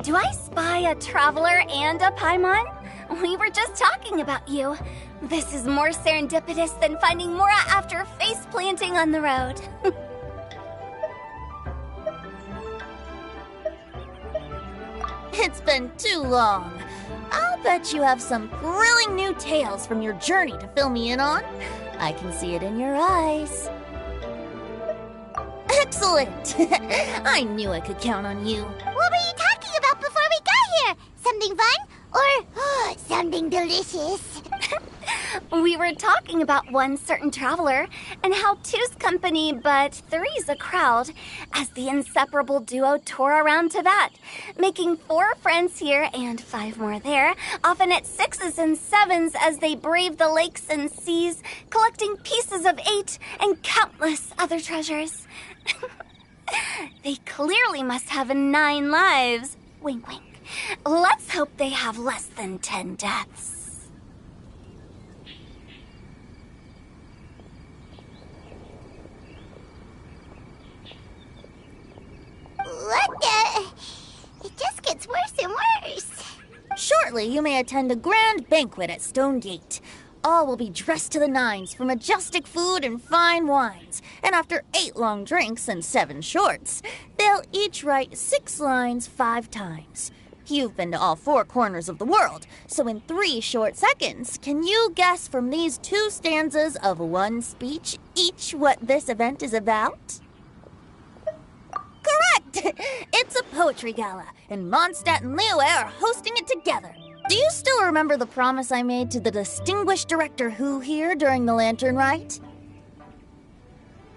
Do I spy a traveler and a Paimon? We were just talking about you. This is more serendipitous than finding Mora after face planting on the road. It's been too long. I'll bet you have some thrilling new tales from your journey to fill me in on. I can see it in your eyes. Excellent! I knew I could count on you. What were you talking about before we got here? Something fun? Or something delicious? We were talking about one certain traveler, and how two's company, but three's a crowd, as the inseparable duo tore around Tibet, making 4 friends here and 5 more there, often at 6s and 7s as they brave the lakes and seas, collecting pieces of 8 and countless other treasures. They clearly must have 9 lives. Wink, wink. Let's hope they have less than 10 deaths. What the? It just gets worse and worse. Shortly, you may attend a grand banquet at Stone Gate. All will be dressed to the nines for majestic food and fine wines. And after 8 long drinks and 7 shorts, they'll each write 6 lines 5 times. You've been to all 4 corners of the world, so in 3 short seconds, can you guess from these 2 stanzas of 1 speech each what this event is about? Correct! It's a poetry gala, and Mondstadt and Liyue are hosting it together. Do you still remember the promise I made to the distinguished director Hu here during the lantern rite?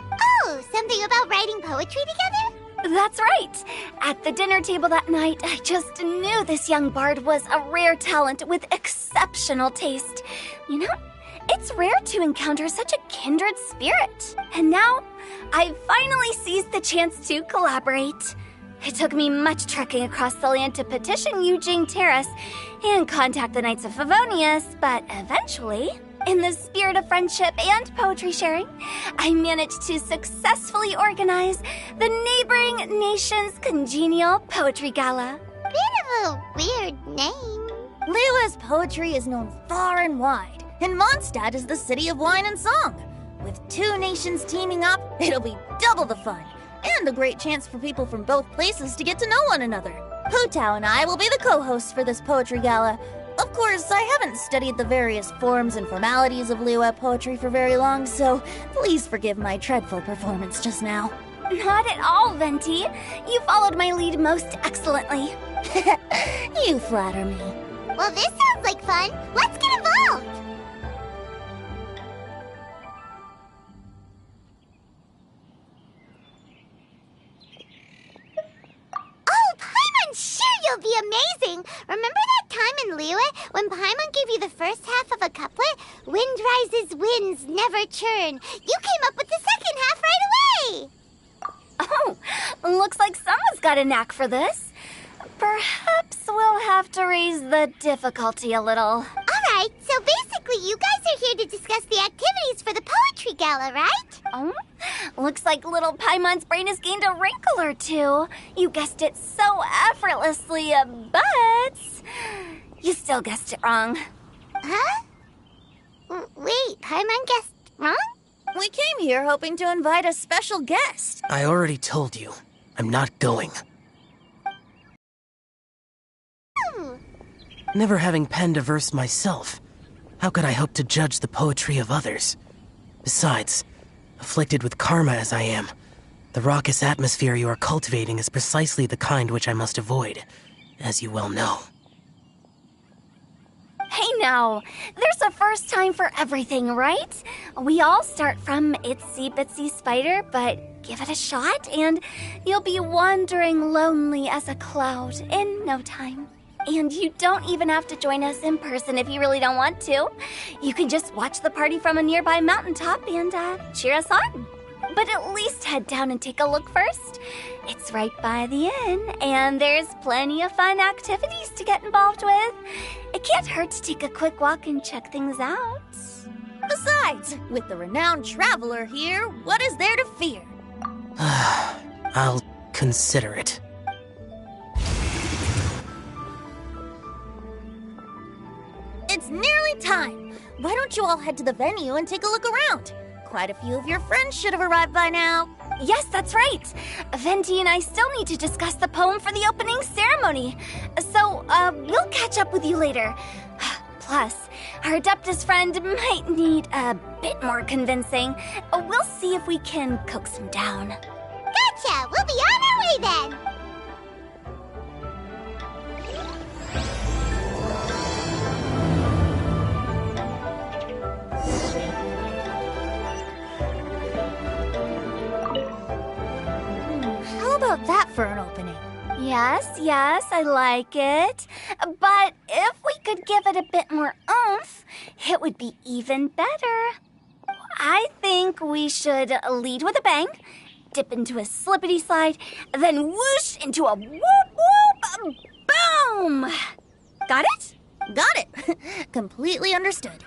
Oh, something about writing poetry together? That's right. At the dinner table that night, I just knew this young bard was a rare talent with exceptional taste. You know, it's rare to encounter such a kindred spirit. And now, I've finally seized the chance to collaborate. It took me much trekking across the land to petition Yujing Terrace and contact the Knights of Favonius, but eventually, in the spirit of friendship and poetry sharing, I managed to successfully organize the neighboring nation's congenial poetry gala. Bit of a weird name. Liyue's poetry is known far and wide, and Mondstadt is the city of wine and song. With 2 nations teaming up, it'll be double the fun, and a great chance for people from both places to get to know one another. Hu Tao and I will be the co-hosts for this poetry gala. Of course, I haven't studied the various forms and formalities of Liyue poetry for very long, so please forgive my dreadful performance just now. Not at all, Venti. You followed my lead most excellently. You flatter me. Well, this sounds like fun. Let's get involved. Oh, Paimon, sure you'll be amazing. Remember that time in Liyue when Paimon gave you the first half of a couplet? Wind rises, winds never churn. You came up with the second half right away. Oh, looks like someone's got a knack for this. Perhaps we'll have to raise the difficulty a little. All right, so basically you guys are here to discuss the activities for the poetry gala, right? Oh, looks like little Paimon's brain has gained a wrinkle or 2. You guessed it so effortlessly, but you still guessed it wrong. Huh? Wait, Paimon guessed wrong? We came here hoping to invite a special guest. I already told you. I'm not going. Never having penned a verse myself, how could I hope to judge the poetry of others? Besides, afflicted with karma as I am, the raucous atmosphere you are cultivating is precisely the kind which I must avoid, as you well know. Hey now, there's a first time for everything, right? We all start from itsy bitsy spider, but give it a shot and you'll be wandering lonely as a cloud in no time. And you don't even have to join us in person if you really don't want to. You can just watch the party from a nearby mountaintop and cheer us on. But at least head down and take a look first. It's right by the inn, and there's plenty of fun activities to get involved with. It can't hurt to take a quick walk and check things out. Besides, with the renowned traveler here, what is there to fear? I'll consider it. time. Why don't you all head to the venue and take a look around? Quite a few of your friends should have arrived by now. Yes, that's right. Venti and I still need to discuss the poem for the opening ceremony. So, we'll catch up with you later. Plus, our Adeptus friend might need a bit more convincing. We'll see if we can coax him down. Gotcha! We'll be on our way then! How about that for an opening? Yes, I like it. But if we could give it a bit more oomph, it would be even better. I think we should lead with a bang, dip into a slippity slide, then whoosh into a whoop whoop boom! Got it? Got it. Completely understood.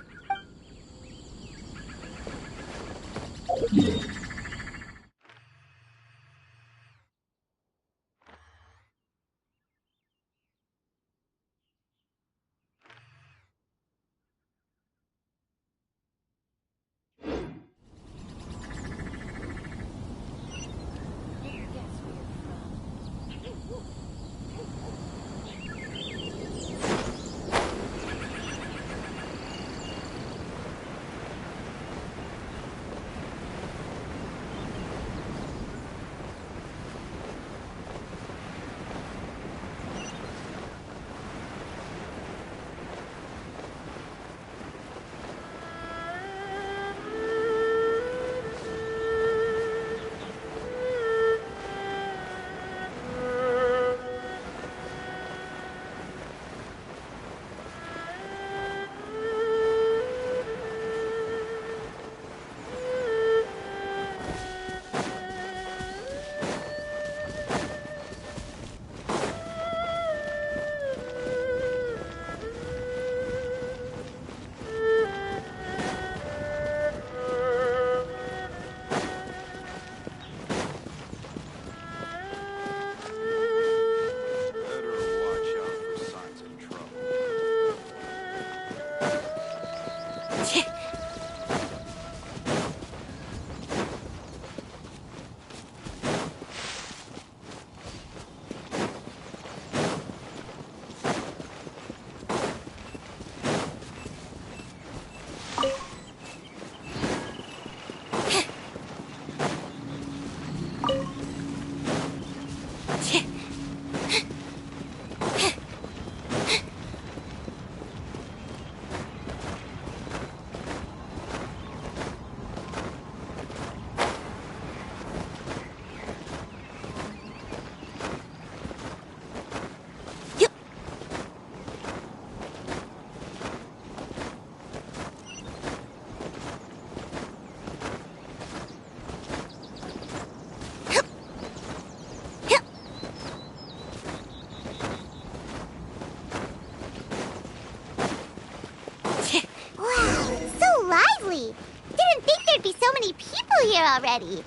Didn't think there'd be so many people here already.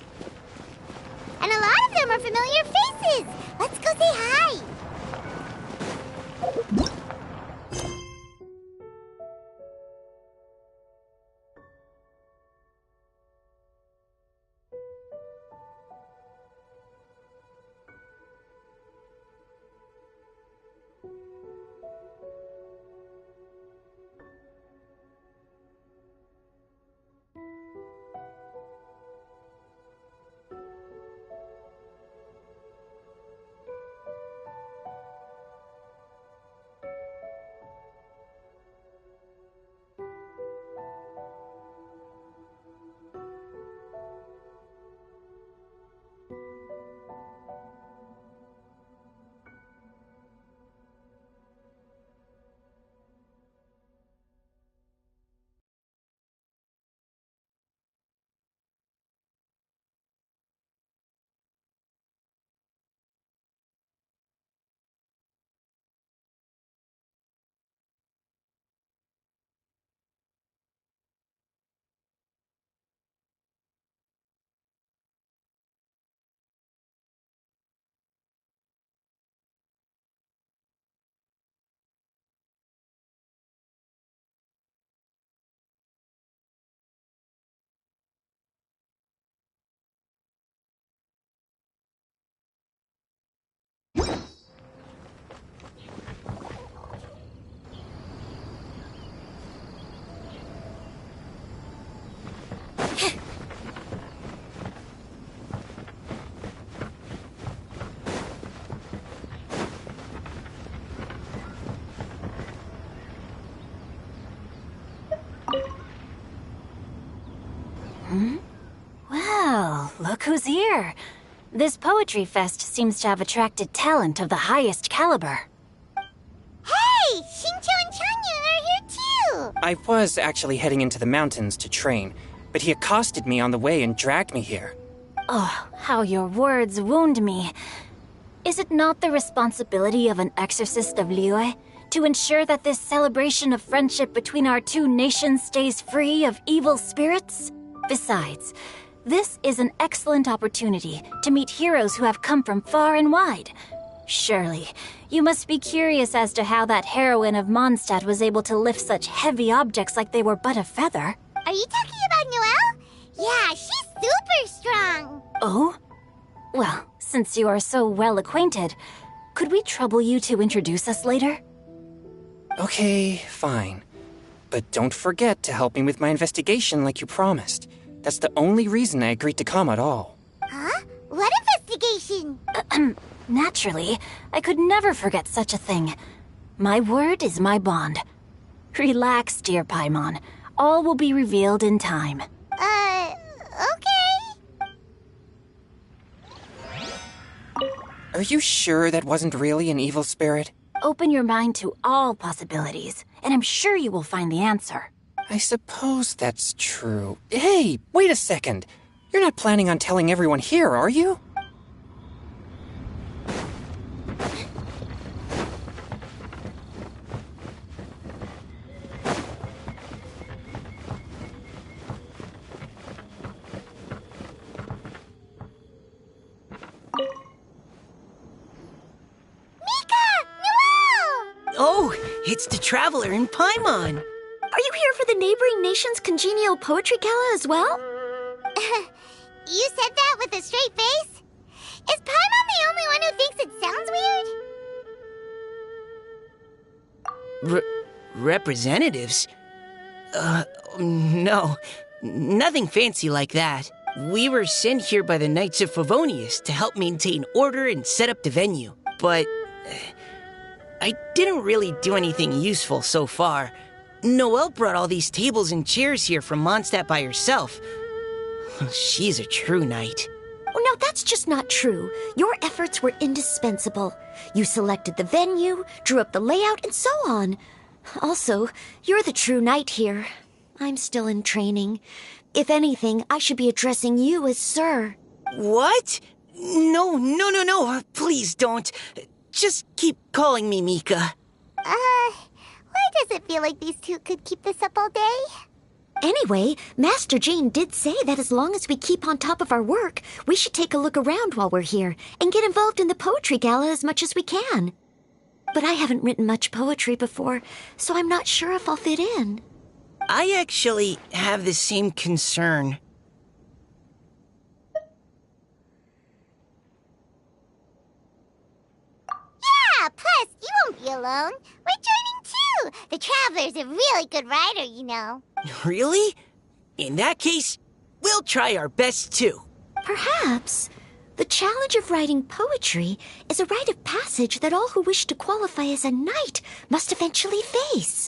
And a lot of them are familiar faces. Let's go say hi. look who's here. This poetry fest seems to have attracted talent of the highest caliber. Hey, Shincho and Changyun are here too! I was actually heading into the mountains to train, but he accosted me on the way and dragged me here. Oh, how your words wound me. Is it not the responsibility of an exorcist of Liyue to ensure that this celebration of friendship between our two nations stays free of evil spirits? Besides, this is an excellent opportunity to meet heroes who have come from far and wide. Surely, you must be curious as to how that heroine of Mondstadt was able to lift such heavy objects like they were but a feather. Are you talking about Noelle? Yeah, she's super strong! Oh? Well, since you are so well acquainted, could we trouble you to introduce us later? Okay, fine. But don't forget to help me with my investigation like you promised. That's the only reason I agreed to come at all. Huh? What investigation? Naturally, I could never forget such a thing. My word is my bond. Relax, dear Paimon. All will be revealed in time. Okay. Are you sure that wasn't really an evil spirit? Open your mind to all possibilities, and I'm sure you will find the answer. I suppose that's true. Hey, wait a second. You're not planning on telling everyone here, are you? Oh, it's the Traveler in Paimon. Are you here for the neighboring nation's congenial poetry gala as well? You said that with a straight face? Is Paimon the only one who thinks it sounds weird? Representatives? No. Nothing fancy like that. We were sent here by the Knights of Favonius to help maintain order and set up the venue. But I didn't really do anything useful so far. Noelle brought all these tables and chairs here from Mondstadt by herself. She's a true knight. Oh, no, that's just not true. Your efforts were indispensable. You selected the venue, drew up the layout, and so on. Also, you're the true knight here. I'm still in training. If anything, I should be addressing you as Sir. What? No. Please don't. Just keep calling me Mika. Why does it feel like these two could keep this up all day? Anyway, Master Jane did say that as long as we keep on top of our work, we should take a look around while we're here and get involved in the poetry gala as much as we can. But I haven't written much poetry before, so I'm not sure if I'll fit in. I actually have the same concern. Yeah, plus, you won't be alone. We're joining too. The Traveler's a really good writer, you know. Really? In that case, we'll try our best too. Perhaps. The challenge of writing poetry is a rite of passage that all who wish to qualify as a knight must eventually face.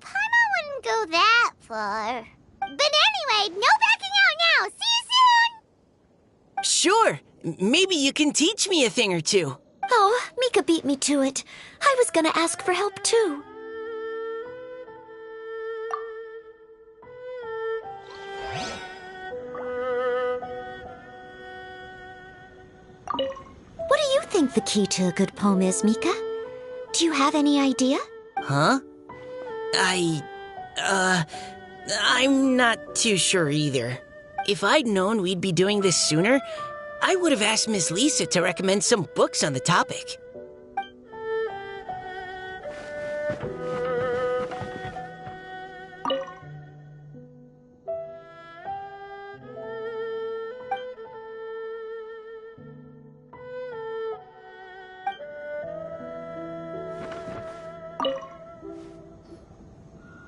Paimon wouldn't go that far. But anyway, no backing out now. See you soon! Sure. Maybe you can teach me a thing or two. Oh, Mika beat me to it. I was gonna ask for help too. What do you think the key to a good poem is, Mika? Do you have any idea? Huh? I'm not too sure either. If I'd known we'd be doing this sooner, I would have asked Miss Lisa to recommend some books on the topic.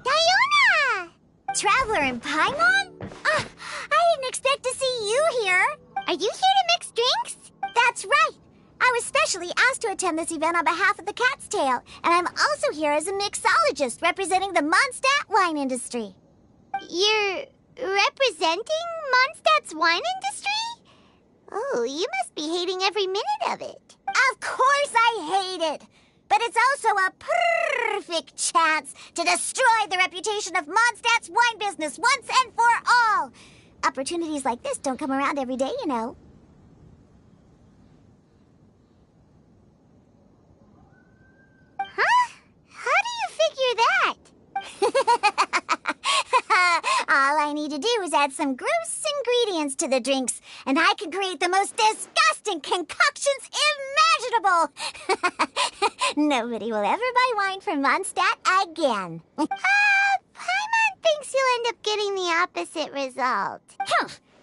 Diona! Traveler in Paimon? I didn't expect to see you here. Are you here to mix drinks? That's right. I was specially asked to attend this event on behalf of the Cat's Tail, and I'm also here as a mixologist representing the Mondstadt wine industry. You're representing Mondstadt's wine industry? Oh, you must be hating every minute of it. Of course I hate it! But it's also a perfect chance to destroy the reputation of Mondstadt's wine business once and for all! Opportunities like this don't come around every day, you know. Huh? How do you figure that? All I need to do is add some gross ingredients to the drinks, and I can create the most disgusting concoctions imaginable! Nobody will ever buy wine from Mondstadt again. Paimon thinks you'll end up getting the opposite result.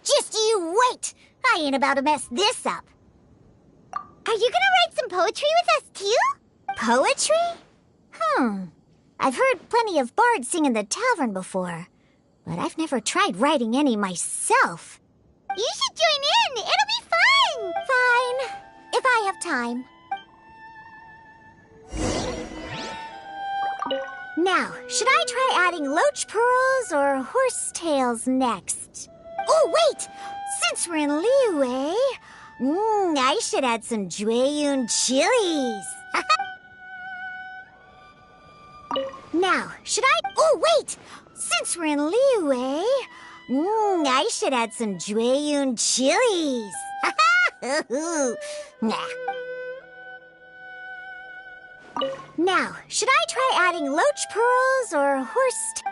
Just you wait! I ain't about to mess this up. Are you gonna write some poetry with us, too? Poetry? I've heard plenty of bards sing in the tavern before, but I've never tried writing any myself. You should join in. It'll be fun. Fine, if I have time. Now, should I try adding loach pearls or horsetails next? Oh, wait! Since we're in Liyue, I should add some Jueyun chilies. Now, should I... Oh, wait! Since we're in Liyue, I should add some Jueyun chilies. Nah. Now, should I try adding loach pearls or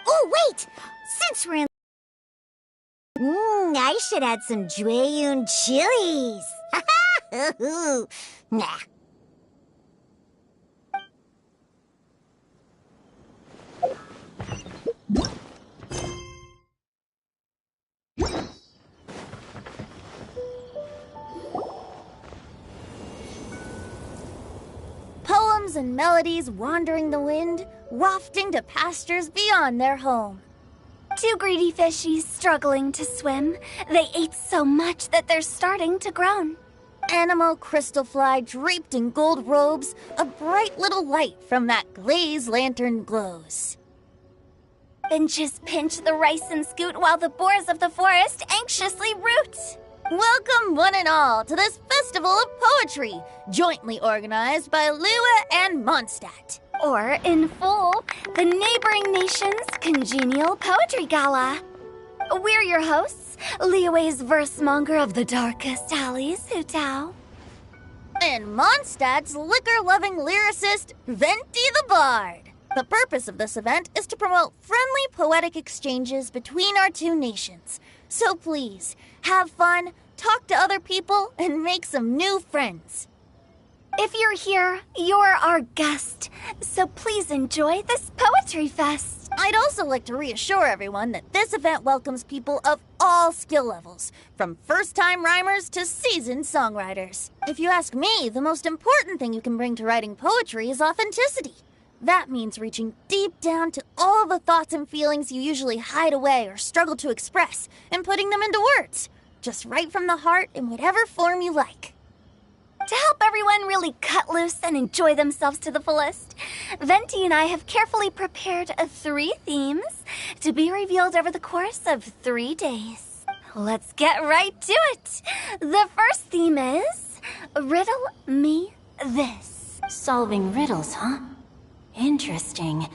Oh, wait! Since we're in... I should add some Jueyun chilies. Nah. Poems and melodies wandering the wind, wafting to pastures beyond their home. Two greedy fishies struggling to swim. They ate so much that they're starting to groan. Animal crystal fly draped in gold robes, a bright little light from that glazed lantern glows. Finches pinch the rice and scoot while the boars of the forest anxiously root. Welcome one and all to this festival of poetry, jointly organized by Liyue and Mondstadt. Or, in full, the neighboring nation's congenial poetry gala. We're your hosts, Liyue's verse-monger of the darkest alleys, Hu Tao. And Mondstadt's liquor-loving lyricist, Venti the Bard. The purpose of this event is to promote friendly poetic exchanges between our two nations. So please, have fun, talk to other people, and make some new friends. If you're here, you're our guest, so please enjoy this poetry fest. I'd also like to reassure everyone that this event welcomes people of all skill levels, from first-time rhymers to seasoned songwriters. If you ask me, the most important thing you can bring to writing poetry is authenticity. That means reaching deep down to all the thoughts and feelings you usually hide away or struggle to express, and putting them into words. Just write from the heart in whatever form you like. To help everyone really cut loose and enjoy themselves to the fullest, Venti and I have carefully prepared 3 themes to be revealed over the course of 3 days. Let's get right to it. The first theme is Riddle Me This. Solving riddles, huh? Interesting.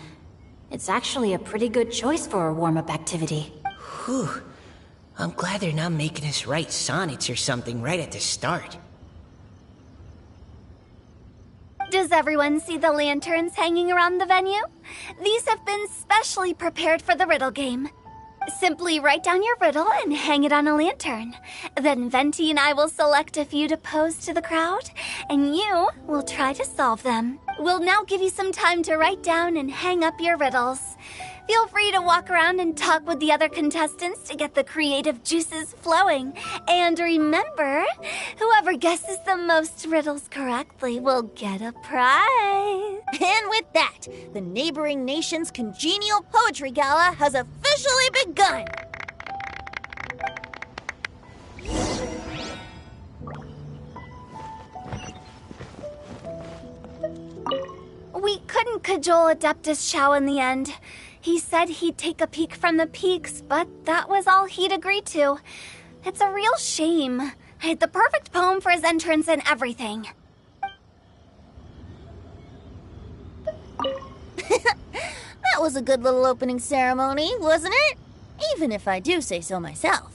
It's actually a pretty good choice for a warm-up activity. Whew. I'm glad they're not making us write sonnets or something right at the start. Does everyone see the lanterns hanging around the venue? These have been specially prepared for the riddle game. Simply write down your riddle and hang it on a lantern. Then Venti and I will select a few to pose to the crowd, and you will try to solve them. We'll now give you some time to write down and hang up your riddles. Feel free to walk around and talk with the other contestants to get the creative juices flowing. And remember, whoever guesses the most riddles correctly will get a prize. And with that, the neighboring nation's congenial poetry gala has officially begun. We couldn't cajole Adeptus Shao in the end. He said he'd take a peek from the peaks, but that was all he'd agreed to. It's a real shame. The perfect poem for his entrance and everything. That was a good little opening ceremony, wasn't it? Even if I do say so myself.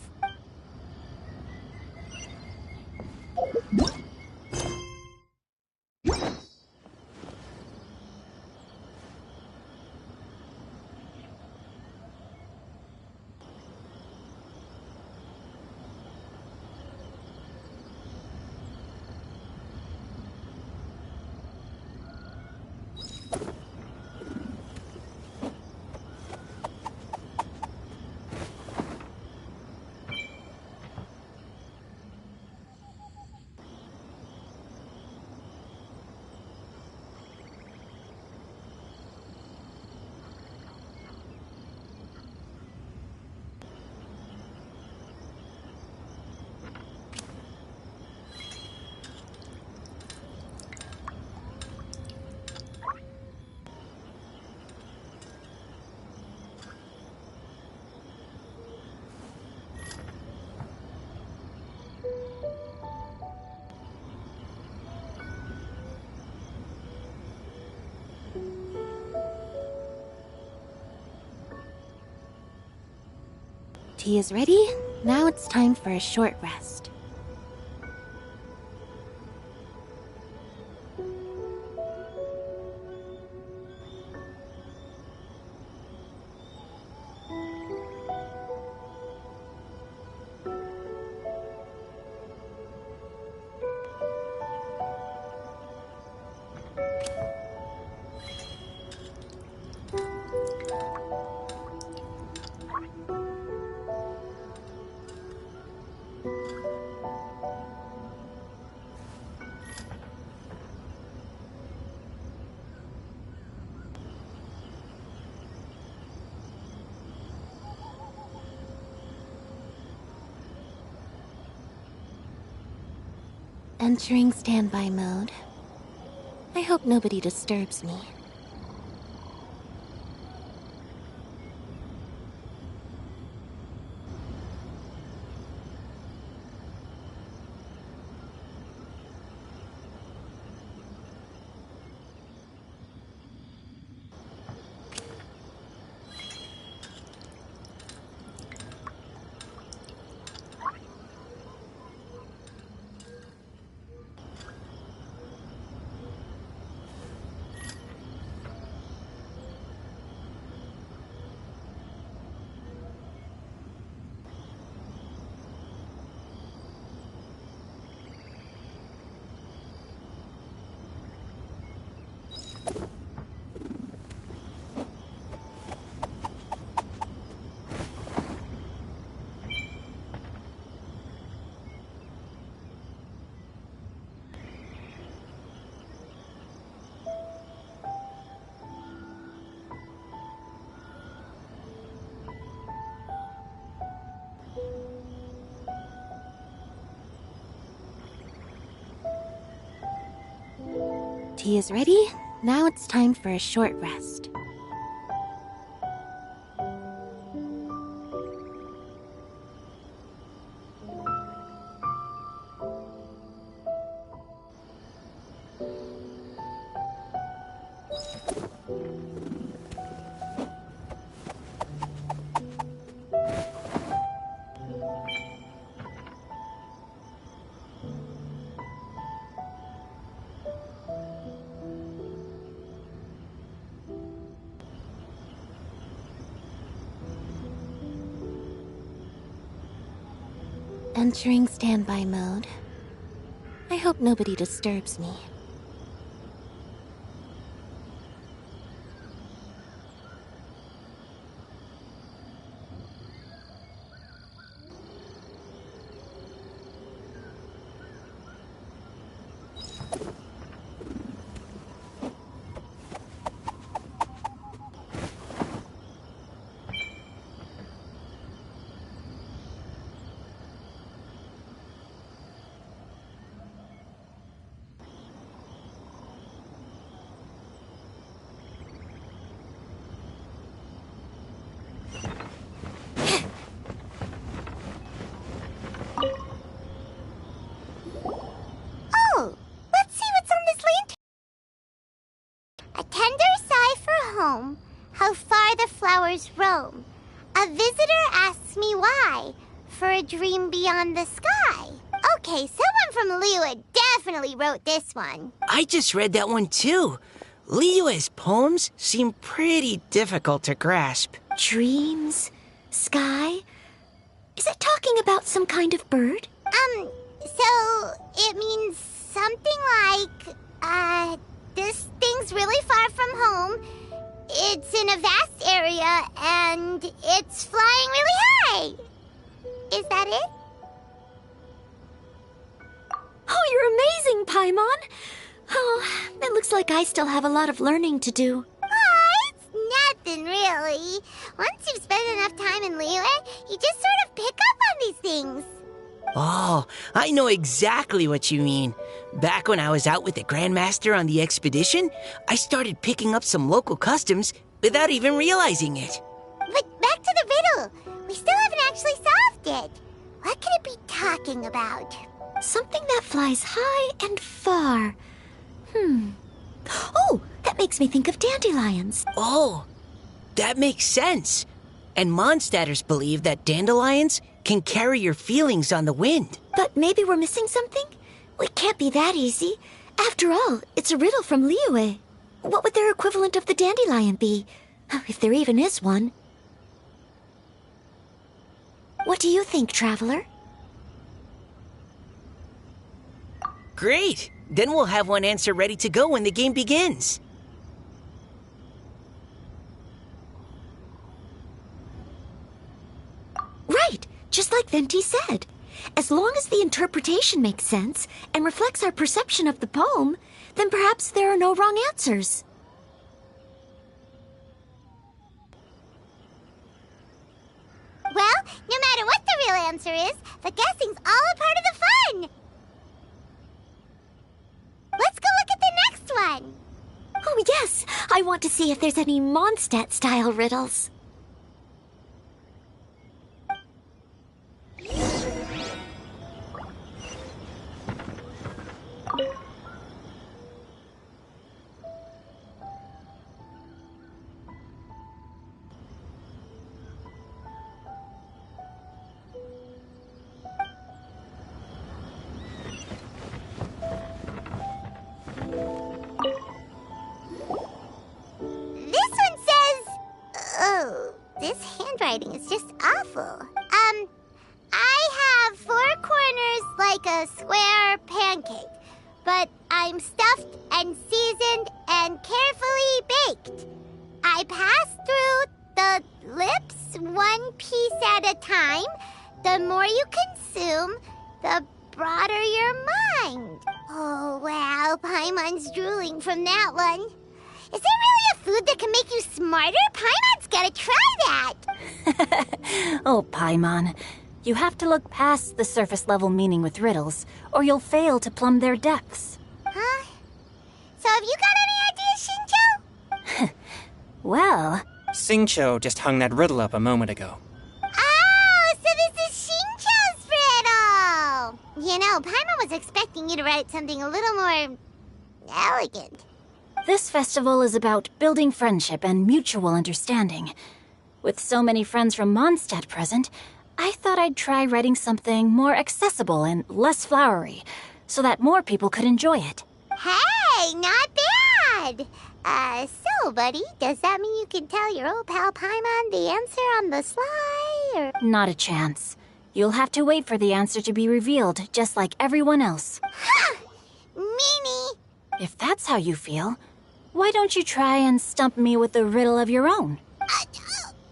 Tea is ready. Now it's time for a short rest. Entering standby mode. I hope nobody disturbs me. Tea is ready. Now it's time for a short rest. Entering standby mode. I hope nobody disturbs me. home, how far the flowers roam. A visitor asks me why, for a dream beyond the sky. Okay, someone from Liyue definitely wrote this one. I just read that one too. Liyue's poems seem pretty difficult to grasp. Dreams? Sky? Is it talking about some kind of bird? So it means something like, this thing's really far from home. It's in a vast area, and it's flying really high. Is that it? Oh, you're amazing, Paimon! Oh, it looks like I still have a lot of learning to do. Oh, it's nothing really. Once you've spent enough time in Liyue, you just sort of pick up on these things. Oh, I know exactly what you mean. Back when I was out with the Grandmaster on the expedition, I started picking up some local customs without even realizing it. But back to the riddle. We still haven't actually solved it. What could it be talking about? Something that flies high and far. Oh, that makes me think of dandelions. Oh, that makes sense. And Mondstadters believe that dandelions can carry your feelings on the wind. But maybe we're missing something? It can't be that easy. After all, it's a riddle from Liyue. What would their equivalent of the dandelion be? If there even is one. What do you think, Traveler? Great! Then we'll have one answer ready to go when the game begins. Right! Just like Venti said. As long as the interpretation makes sense and reflects our perception of the poem, then perhaps there are no wrong answers. Well, no matter what the real answer is, the guessing's all a part of the fun. Let's go look at the next one. Oh, yes! I want to see if there's any Mondstadt-style riddles. This one says... Oh, this handwriting is just awful. I have 4 corners like a square pancake, but I'm stuffed and seasoned and carefully baked. I pass through the lips 1 piece at a time. The more you consume, the broader your mind. Oh, wow, Paimon's drooling from that one. Is there really a food that can make you smarter? Paimon's gotta try that. Oh, Paimon. You have to look past the surface-level meaning with riddles, or you'll fail to plumb their depths. Huh? So have you got any ideas, Shinjo? Well, Xingqiu just hung that riddle up a moment ago. Oh, so this is Shinjo's riddle! You know, Paimon was expecting you to write something a little more... elegant. this festival is about building friendship and mutual understanding. With so many friends from Mondstadt present, I thought I'd try writing something more accessible and less flowery, so that more people could enjoy it. Hey, not bad! So, buddy, does that mean you can tell your old pal Paimon the answer on the sly, or...? Not a chance. You'll have to wait for the answer to be revealed, just like everyone else. Ha! Meanie! If that's how you feel, why don't you try and stump me with a riddle of your own?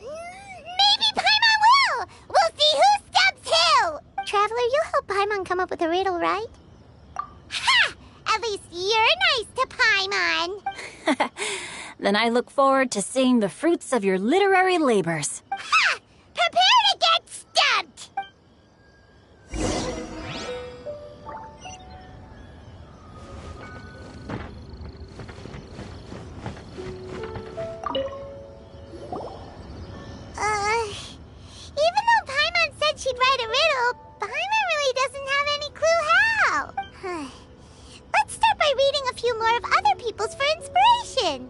Maybe Paimon will! We'll see who stumps who! Traveler, you'll help Paimon come up with a riddle, right? Ha! At least you're nice to Paimon! Then I look forward to seeing the fruits of your literary labors. Ha! Prepare to get stumped! Even though Paimon said she'd write a riddle, Paimon really doesn't have any clue how. Let's start by reading a few more of other people's for inspiration.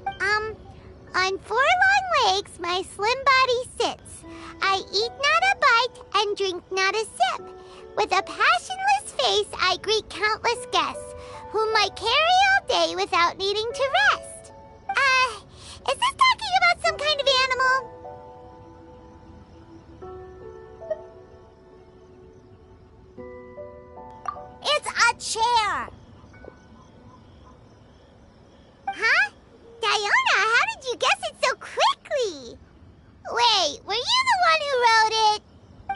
On 4 long legs, my slim body sits. I eat not a bite and drink not a sip. With a passionless face, I greet countless guests, whom I carry all day without needing to rest. Is this talking about some kind of animal? It's a chair! Huh? Diona, how did you guess it so quickly? Wait, were you the one who wrote it?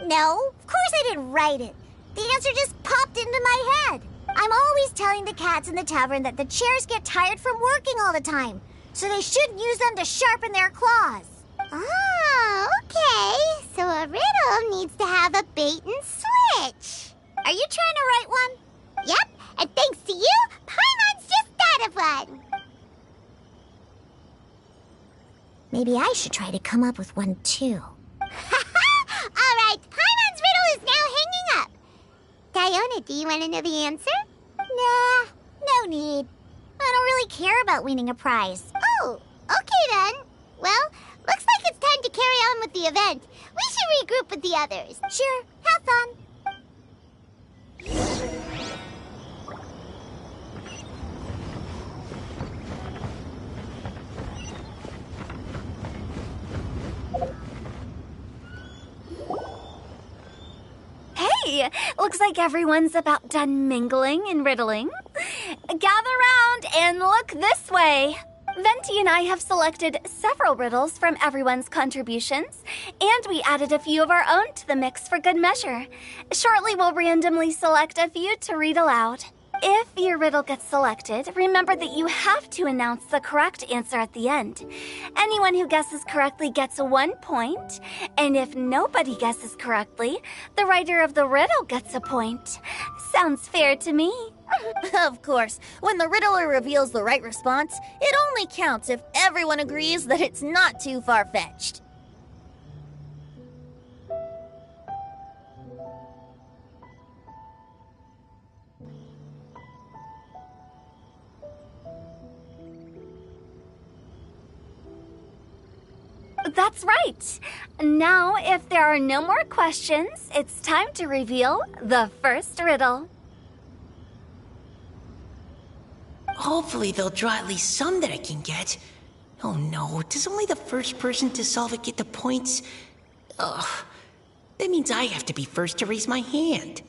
No, of course I didn't write it. The answer just popped into my head. I'm always telling the cats in the tavern that the chairs get tired from working all the time, so they shouldn't use them to sharpen their claws. Oh, okay. So a riddle needs to have a bait and switch. Are you trying to write one? Yep, and thanks to you, Paimon's just thought of one. Maybe I should try to come up with one too. All right, Paimon's riddle is now hanging up. Diona, do you want to know the answer? Nah, no need. I don't really care about winning a prize. Oh, okay then. Well, looks like it's time to carry on with the event. We should regroup with the others. Sure, have fun. Hey, looks like everyone's about done mingling and riddling. Gather round and look this way. Venti and I have selected several riddles from everyone's contributions, and we added a few of our own to the mix for good measure. Shortly, we'll randomly select a few to read aloud. If your riddle gets selected, remember that you have to announce the correct answer at the end. Anyone who guesses correctly gets 1 point, and if nobody guesses correctly, the writer of the riddle gets a point. Sounds fair to me. Of course, when the riddler reveals the right response, it only counts if everyone agrees that it's not too far-fetched. That's right. Now, if there are no more questions, it's time to reveal the first riddle. Hopefully they'll draw at least some that I can get. Oh no, does only the first person to solve it get the points? Ugh, that means I have to be first to raise my hand.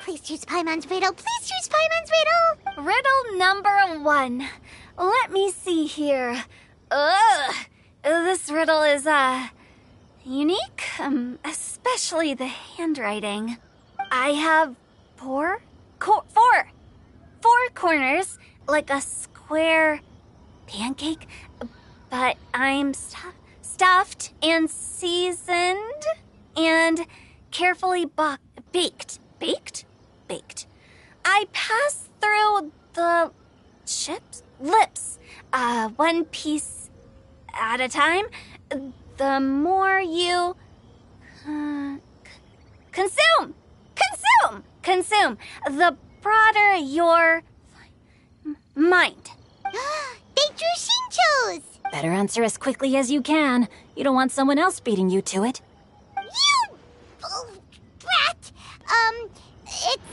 Please choose Paimon's riddle. Please choose Paimon's riddle. Riddle number 1. Let me see here. Ugh. This riddle is, unique, especially the handwriting. I have four corners, like a square pancake, but I'm stuffed and seasoned and carefully baked. Baked. I pass through the lips, one piece at a time. The more you consume, the broader your mind. They drew Shinchos. Better answer as quickly as you can. You don't want someone else beating you to it. You brat. It's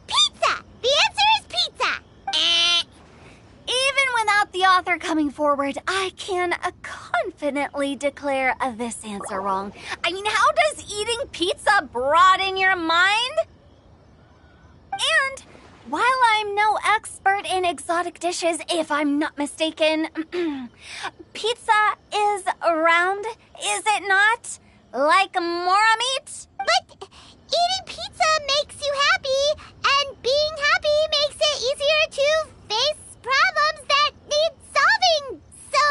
pizza. The answer is pizza. Even without the author coming forward, I can confidently declare this answer wrong. I mean, how does eating pizza broaden your mind? And while I'm no expert in exotic dishes, if I'm not mistaken, pizza is round, is it not? Like mora meat? But eating pizza makes you happy, and being happy makes it easier to face problems that need solving. So...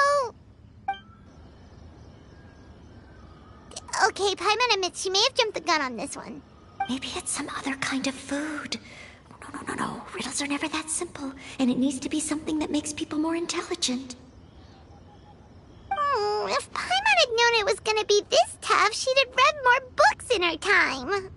Okay, Paimon admits she may have jumped the gun on this one. Maybe it's some other kind of food. No. Riddles are never that simple, and it needs to be something that makes people more intelligent. If Paimon had known it was gonna be this tough, she'd have read more books in her time.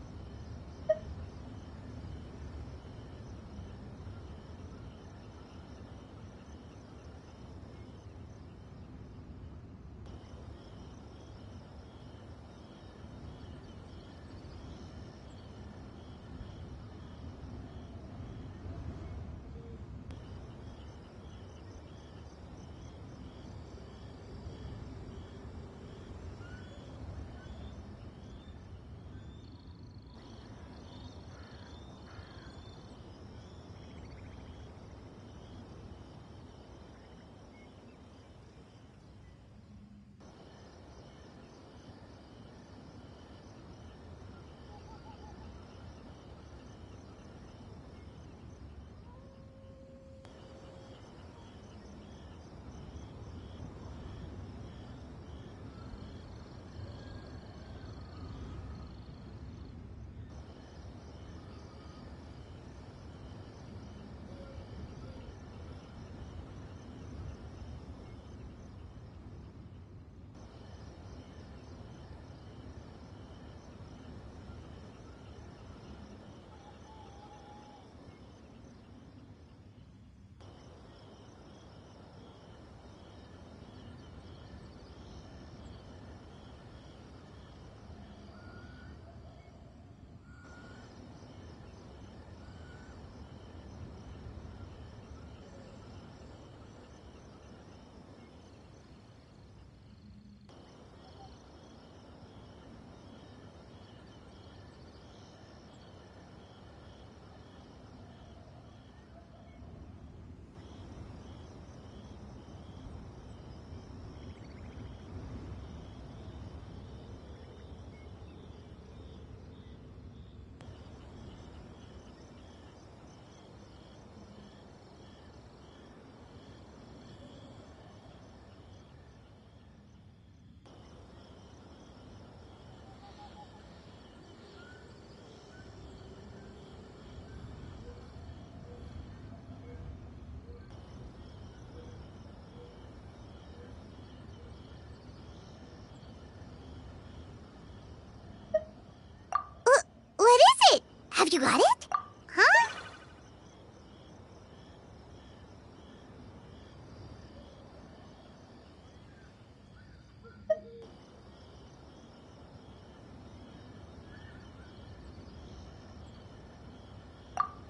What is it? Have you got it? Huh?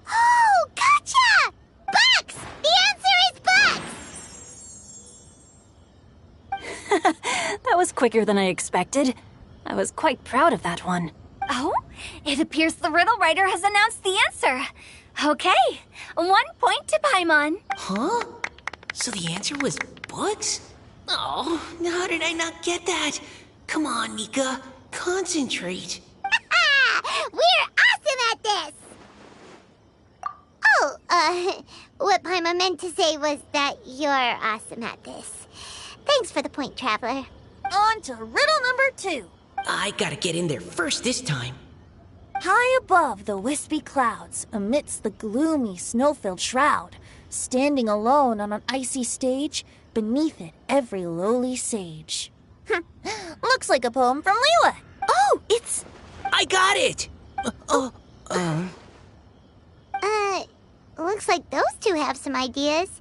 Oh, gotcha! Bucks! The answer is bucks! That was quicker than I expected. I was quite proud of that one. Oh, it appears the riddle writer has announced the answer. Okay, 1 point to Paimon. Huh? So the answer was bugs? Oh, how did I not get that? Come on, Nika. Concentrate. We're awesome at this! Oh, what Paimon meant to say was that you're awesome at this. Thanks for the point, Traveler. On to riddle number 2. I gotta get in there first this time. High above the wispy clouds, amidst the gloomy snow-filled shroud, standing alone on an icy stage, beneath it every lowly sage. Looks like a poem from Liyue. Oh, it's... I got it! Looks like those two have some ideas.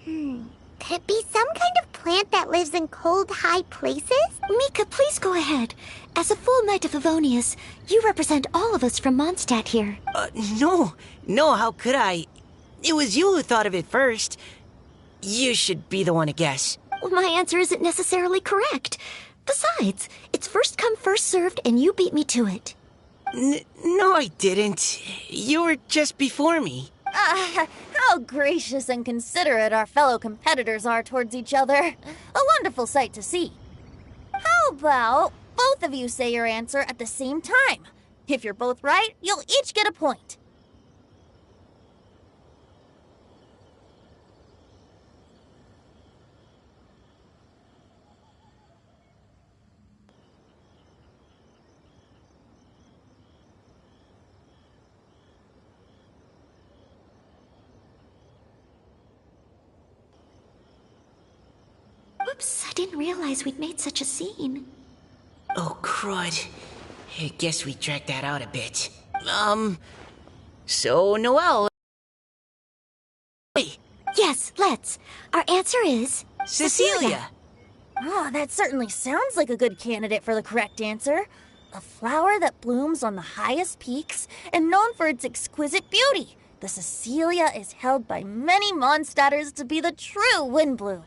Could it be some kind of plant that lives in cold, high places? Mika, please go ahead. As a full Knight of Favonius, you represent all of us from Mondstadt here. No, how could I? It was you who thought of it first. You should be the one to guess. Well, my answer isn't necessarily correct. Besides, it's first come, first served, and you beat me to it. No, I didn't. You were just before me. How gracious and considerate our fellow competitors are towards each other. A wonderful sight to see. How about both of you say your answer at the same time? If you're both right, you'll each get a point. Oops, I didn't realize we'd made such a scene. Oh, crud. I guess we dragged that out a bit. So, Noelle... Hey, Yes, let's. Our answer is... Cecilia! Oh, that certainly sounds like a good candidate for the correct answer. A flower that blooms on the highest peaks and known for its exquisite beauty. The Cecilia is held by many Mondstadters to be the true windbloom.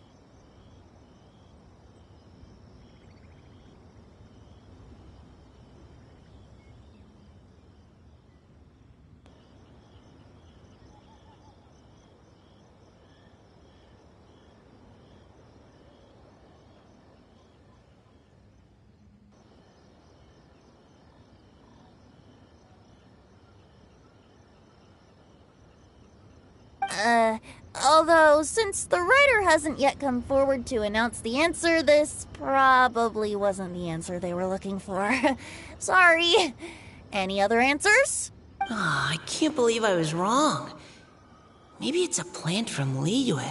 Although, since the writer hasn't yet come forward to announce the answer, this probably wasn't the answer they were looking for. Sorry. Any other answers? I can't believe I was wrong. Maybe it's a plant from Liyue.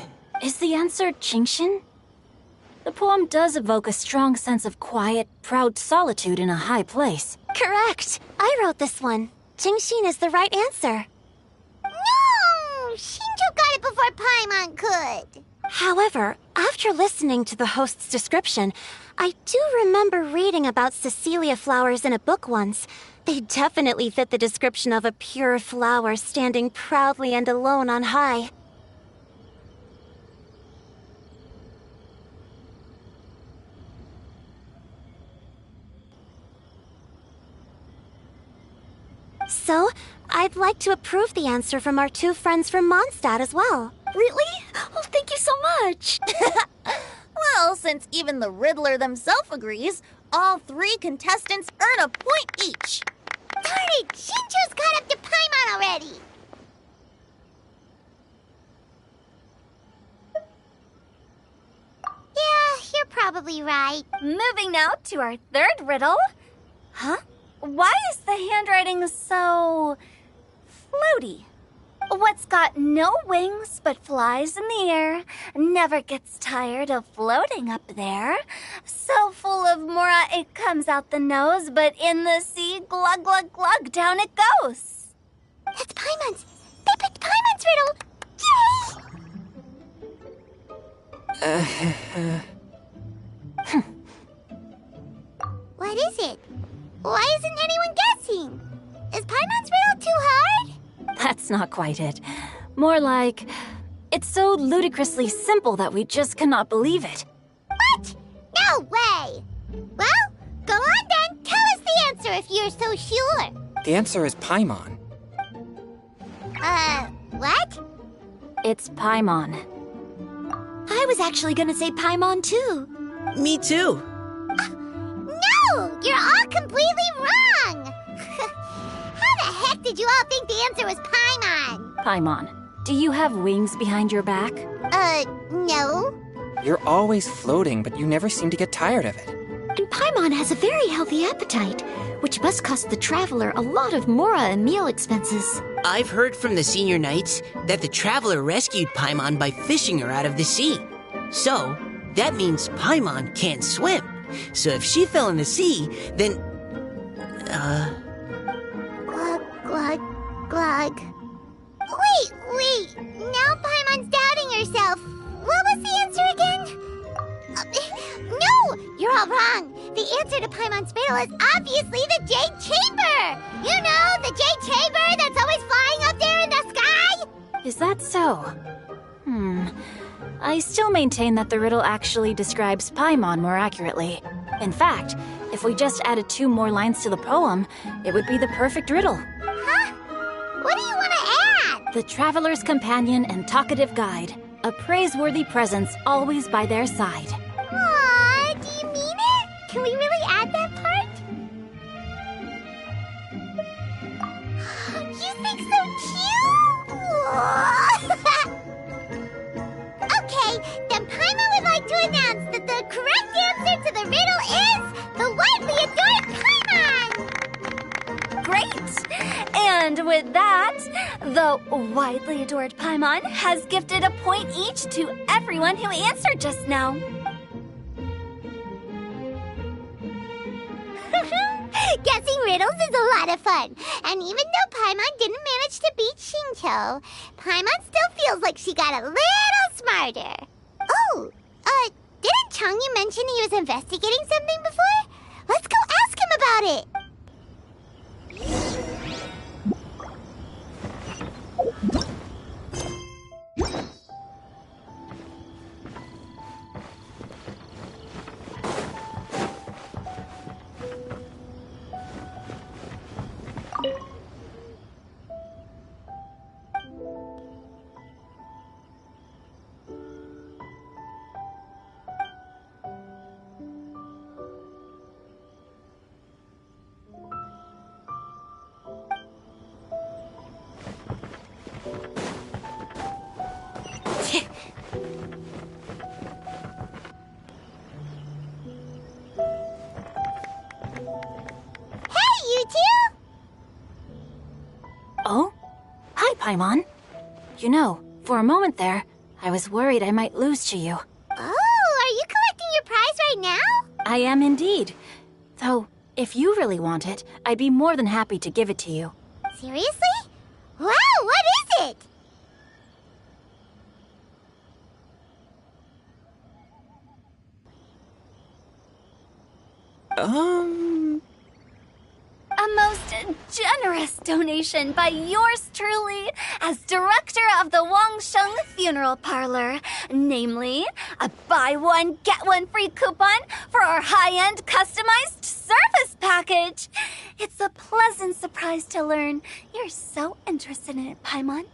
Is the answer Qingxin? The poem does evoke a strong sense of quiet, proud solitude in a high place. Correct. I wrote this one. Qingxin is the right answer. No! Shinjo got it before Paimon could. However, after listening to the host's description, I do remember reading about Cecilia flowers in a book once. They definitely fit the description of a pure flower standing proudly and alone on high. So, I'd like to approve the answer from our two friends from Mondstadt as well. Really? Oh, thank you so much. Well, since even the Riddler themselves agrees, all three contestants earn a point each. Darn it! Shinjo's caught up to Paimon already! Yeah, you're probably right. Moving now to our third riddle. Huh? Why is the handwriting so... floaty? What's got no wings but flies in the air, never gets tired of floating up there. So full of mora it comes out the nose, but in the sea, glug glug glug, down it goes. That's Paimon's! They picked Paimon's riddle! Yay! What is it? Why isn't anyone guessing? Is Paimon's riddle too hard? That's not quite it. More like, it's so ludicrously simple that we just cannot believe it. What? No way! Well, go on then, tell us the answer if you're so sure. The answer is Paimon. What? It's Paimon. I was actually gonna say Paimon too. Me too. No! You're all completely wrong! How the heck did you all think the answer was Paimon? Paimon, do you have wings behind your back? No. You're always floating, but you never seem to get tired of it. And Paimon has a very healthy appetite, which must cost the traveler a lot of mora and meal expenses. I've heard from the senior knights that the traveler rescued Paimon by fishing her out of the sea. So, that means Paimon can't swim. So if she fell in the sea, then... Glug, glug, glug. Wait! Now Paimon's doubting herself. What was the answer again? No! You're all wrong. The answer to Paimon's riddle is obviously the Jade Chamber! You know, the Jade Chamber that's always flying up there in the sky? Is that so? I still maintain that the riddle actually describes Paimon more accurately. In fact, if we just added 2 more lines to the poem, it would be the perfect riddle. Huh? What do you want to add? The traveler's companion and talkative guide, a praiseworthy presence always by their side. Aw, do you mean it? Can we really add that part? You think so cute? Okay, then Paimon would like to announce that the correct answer to the riddle is the widely adored Paimon! Great! And with that, the widely adored Paimon has gifted a point each to everyone who answered just now. Guessing riddles is a lot of fun. And even though Paimon didn't manage to beat Shinto, Paimon still feels like she got a little smarter. Oh, didn't Changyu mention he was investigating something before? Let's go ask him about it. Oh? Hi, Paimon. You know, for a moment there, I was worried I might lose to you. Oh, are you collecting your prize right now? I am indeed. Though, if you really want it, I'd be more than happy to give it to you. Seriously? Wow, what is it? A most generous donation by yours truly as director of the Wangsheng Funeral Parlor. Namely, a buy one, get one free coupon for our high-end customized service package. It's a pleasant surprise to learn you're so interested in it, Paimon.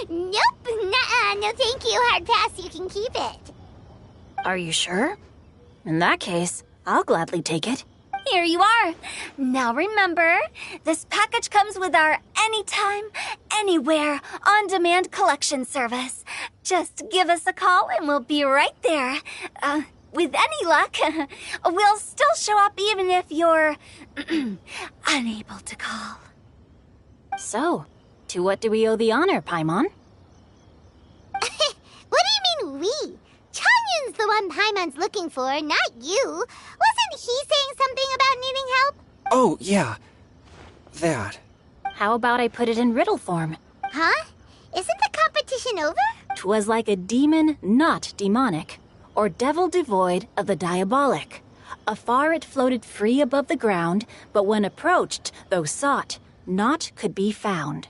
Nope, nuh-uh, no thank you, hard pass, you can keep it. Are you sure? In that case, I'll gladly take it. Here you are. Now remember, this package comes with our anytime, anywhere, on-demand collection service. Just give us a call and we'll be right there. With any luck, we'll still show up even if you're unable to call. So, to what do we owe the honor, Paimon? What do you mean, we? Changyun's the one Paimon's looking for, not you. Wasn't he saying something about needing help? Oh, yeah. That. How about I put it in riddle form? Huh? Isn't the competition over? 'Twas like a demon not demonic, or devil devoid of the diabolic. Afar it floated free above the ground, but when approached, though sought, naught could be found.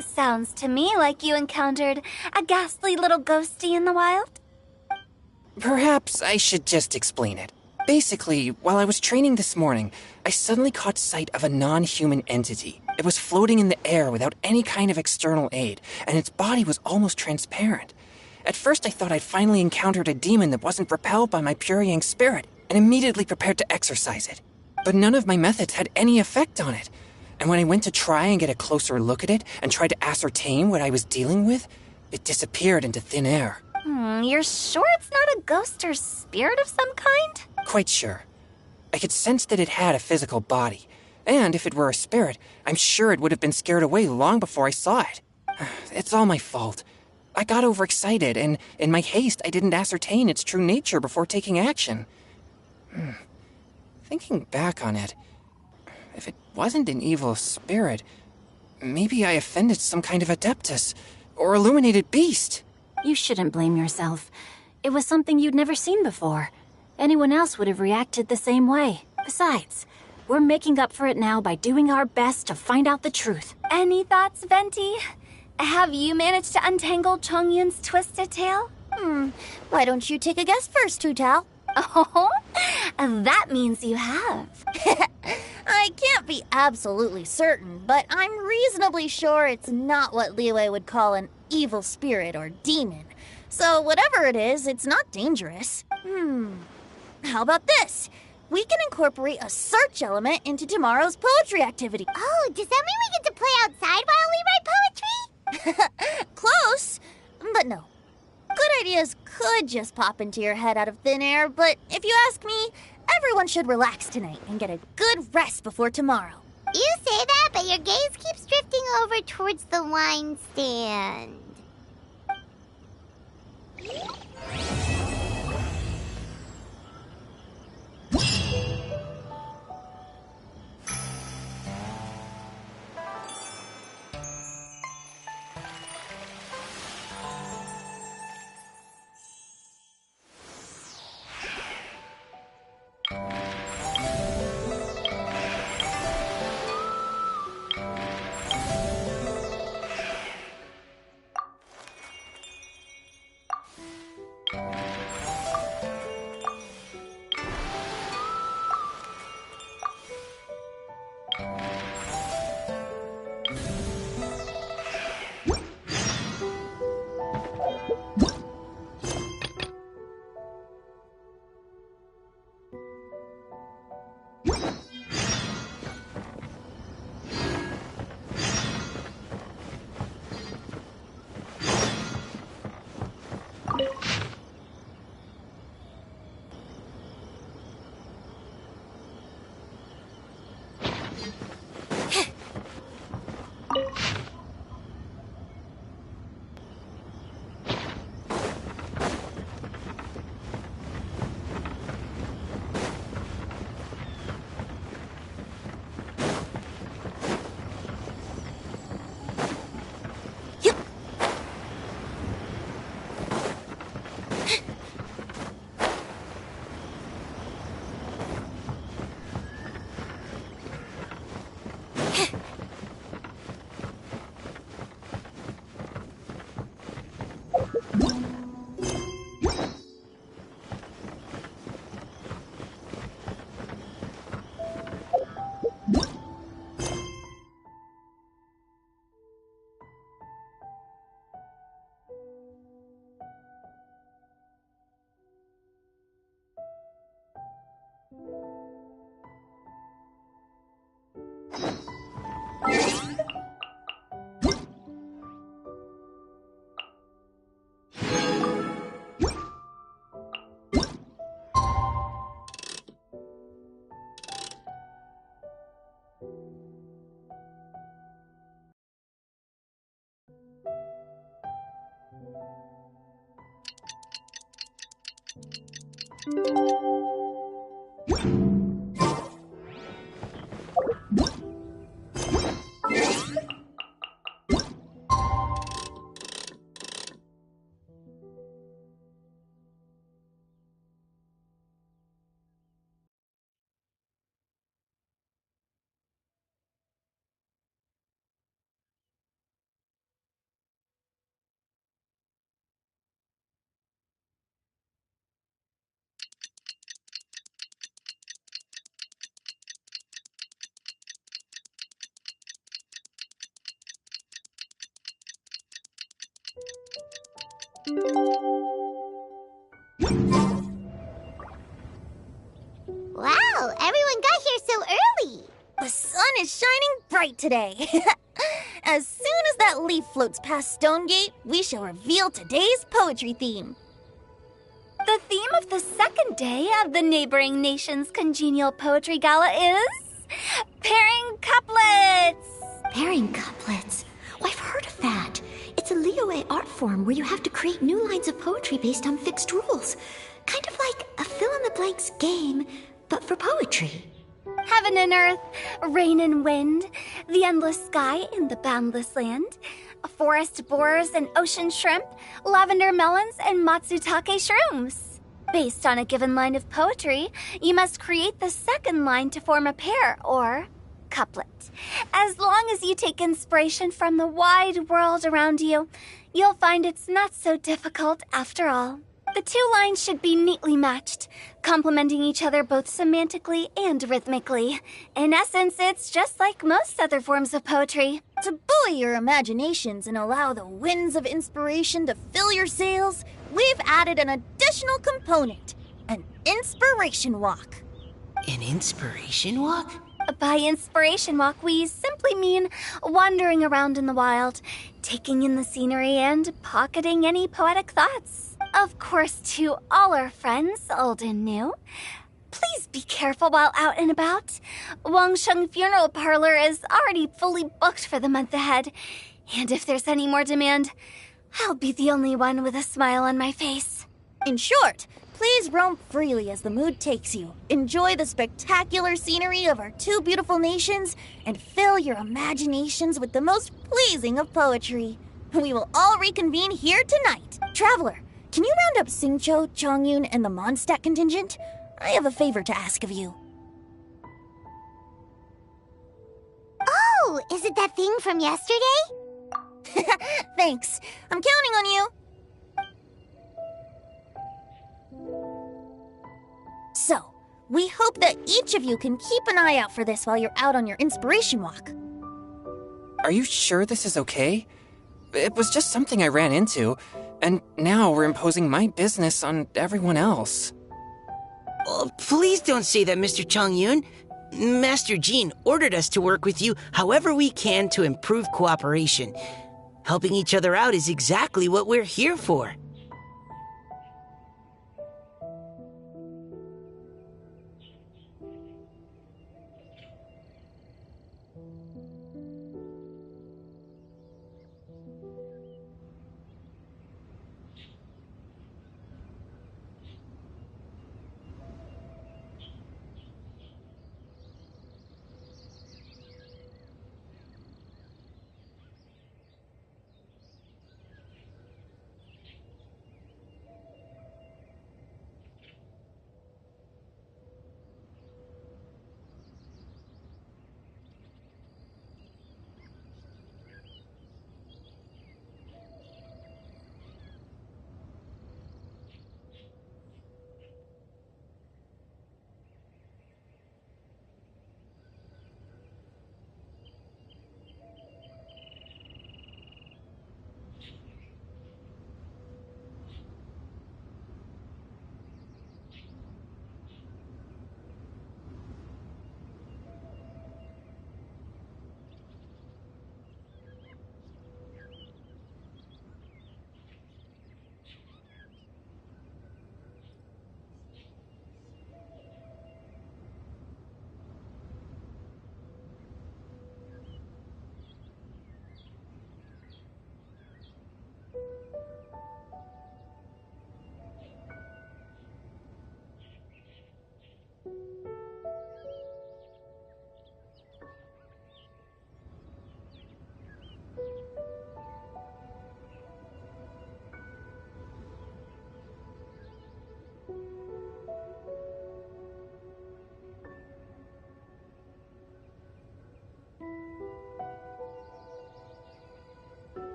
Sounds to me like you encountered a ghastly little ghosty in the wild. Perhaps I should just explain it. Basically, while I was training this morning, I suddenly caught sight of a non-human entity. It was floating in the air without any kind of external aid, and its body was almost transparent. At first I thought I'd finally encountered a demon that wasn't repelled by my pure yang spirit, and immediately prepared to exorcise it. But none of my methods had any effect on it. And when I went to try and get a closer look at it and try to ascertain what I was dealing with, it disappeared into thin air. You're sure it's not a ghost or spirit of some kind? Quite sure. I could sense that it had a physical body. And if it were a spirit, I'm sure it would have been scared away long before I saw it. It's all my fault. I got overexcited, and in my haste, I didn't ascertain its true nature before taking action. Thinking back on it, if it wasn't an evil spirit, maybe I offended some kind of adeptus or illuminated beast. You shouldn't blame yourself. It was something you'd never seen before. Anyone else would have reacted the same way. Besides, we're making up for it now by doing our best to find out the truth. Any thoughts, Venti? Have you managed to untangle Chongyun's twisted tail? Why don't you take a guess first, Tutal? Oh, that means you have. I can't be absolutely certain, but I'm reasonably sure it's not what Liyue would call an evil spirit or demon. So whatever it is, it's not dangerous. How about this? We can incorporate a search element into tomorrow's poetry activity. Oh, does that mean we get to play outside while we write poetry? Close, but no. Good ideas could just pop into your head out of thin air, but if you ask me, everyone should relax tonight and get a good rest before tomorrow. You say that, but your gaze keeps drifting over towards the wine stand. Wow, everyone got here so early. The sun is shining bright today. As soon as that leaf floats past Stonegate, we shall reveal today's poetry theme. The theme of the second day of the neighboring nation's congenial poetry gala is pairing couplets. Pairing couplets. Oh, I've heard of that. It's a Liyue art form where you have to create new lines of poetry based on fixed rules. Kind of like a fill-in-the-blanks game, but for poetry. Heaven and earth, rain and wind, the endless sky and the boundless land, forest boars and ocean shrimp, lavender melons and matsutake shrooms. Based on a given line of poetry, you must create the second line to form a pair, or couplet. As long as you take inspiration from the wide world around you, you'll find it's not so difficult after all. The two lines should be neatly matched, complementing each other both semantically and rhythmically. In essence, it's just like most other forms of poetry. To buoy your imaginations and allow the winds of inspiration to fill your sails, we've added an additional component, an inspiration walk. An inspiration walk? By inspiration walk, we simply mean wandering around in the wild, taking in the scenery and pocketing any poetic thoughts. Of course, to all our friends, old and new, please be careful while out and about. Wangsheng Funeral Parlor is already fully booked for the month ahead, and if there's any more demand, I'll be the only one with a smile on my face. In short, please roam freely as the mood takes you. Enjoy the spectacular scenery of our two beautiful nations and fill your imaginations with the most pleasing of poetry. We will all reconvene here tonight. Traveler, can you round up Xingqiu, Chongyun, and the Mondstadt contingent? I have a favor to ask of you. Oh, is it that thing from yesterday? Thanks. I'm counting on you. So, we hope that each of you can keep an eye out for this while you're out on your inspiration walk. Are you sure this is okay? It was just something I ran into, and now we're imposing my business on everyone else. Oh, please don't say that, Mr. Chongyun. Master Jean ordered us to work with you however we can to improve cooperation. Helping each other out is exactly what we're here for.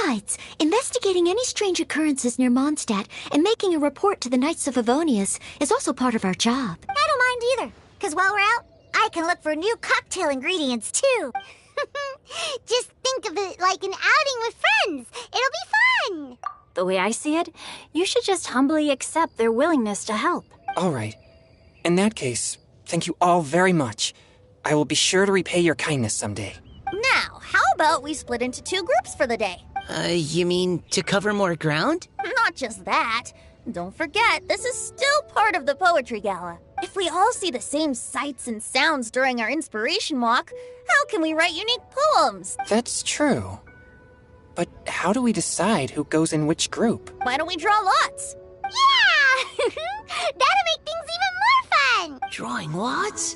Besides, investigating any strange occurrences near Mondstadt and making a report to the Knights of Favonius is also part of our job. I don't mind either, because while we're out, I can look for new cocktail ingredients, too. Just think of it like an outing with friends. It'll be fun. The way I see it, you should just humbly accept their willingness to help. All right. In that case, thank you all very much. I will be sure to repay your kindness someday. Now, how about we split into 2 groups for the day? You mean to cover more ground? Not just that. Don't forget, this is still part of the Poetry Gala. If we all see the same sights and sounds during our inspiration walk, how can we write unique poems? That's true. But how do we decide who goes in which group? Why don't we draw lots? Yeah! That'll make things even more fun. Drawing lots?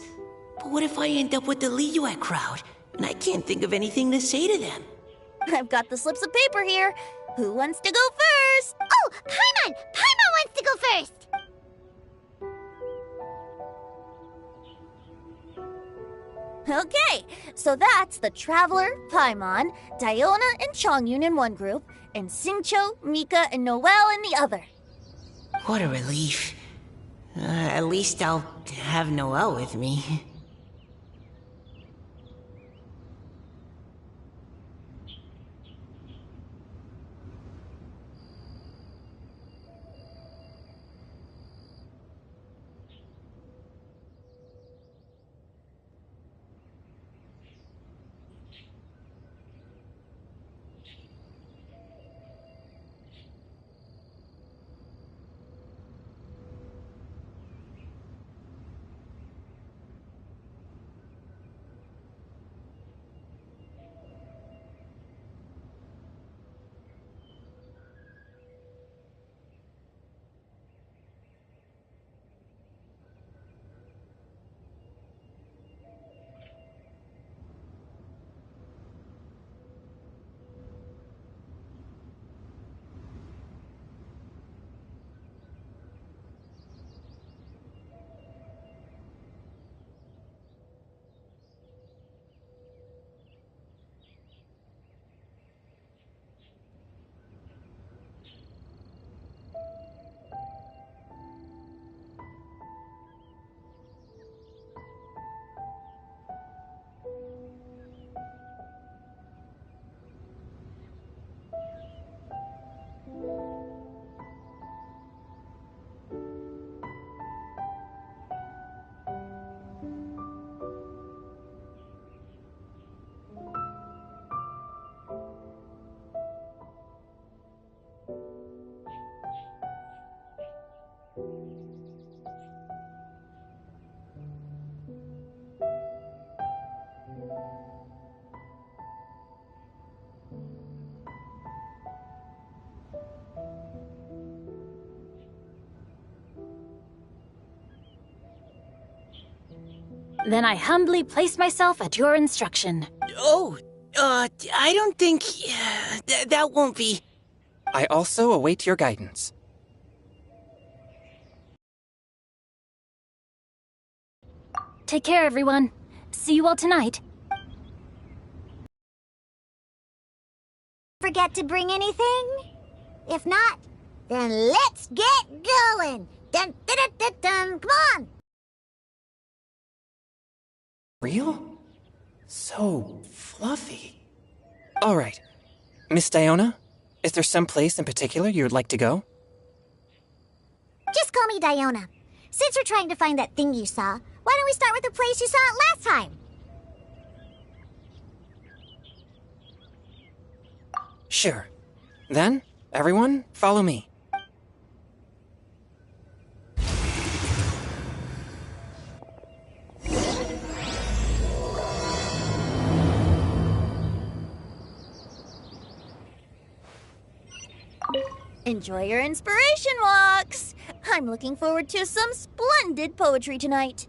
But what if I end up with the Liyue crowd, and I can't think of anything to say to them? I've got the slips of paper here. Who wants to go first? Oh, Paimon! Paimon wants to go first. Okay, so that's the Traveler, Paimon, Diona, and Chongyun in one group, and Xingqiu, Mika, and Noelle in the other. What a relief. At least I'll have Noelle with me. Then I humbly place myself at your instruction. Oh, I don't think... that won't be... I also await your guidance. Take care, everyone. See you all tonight. Forget to bring anything? If not, then let's get going. Dun, dun, dun, dun, dun. Come on. Real? So fluffy. All right. Miss Diona, is there some place in particular you would like to go? Just call me Diona. Since we're trying to find that thing you saw, why don't we start with the place you saw it last time? Sure. Then, everyone, follow me. Enjoy your inspiration walks! I'm looking forward to some splendid poetry tonight.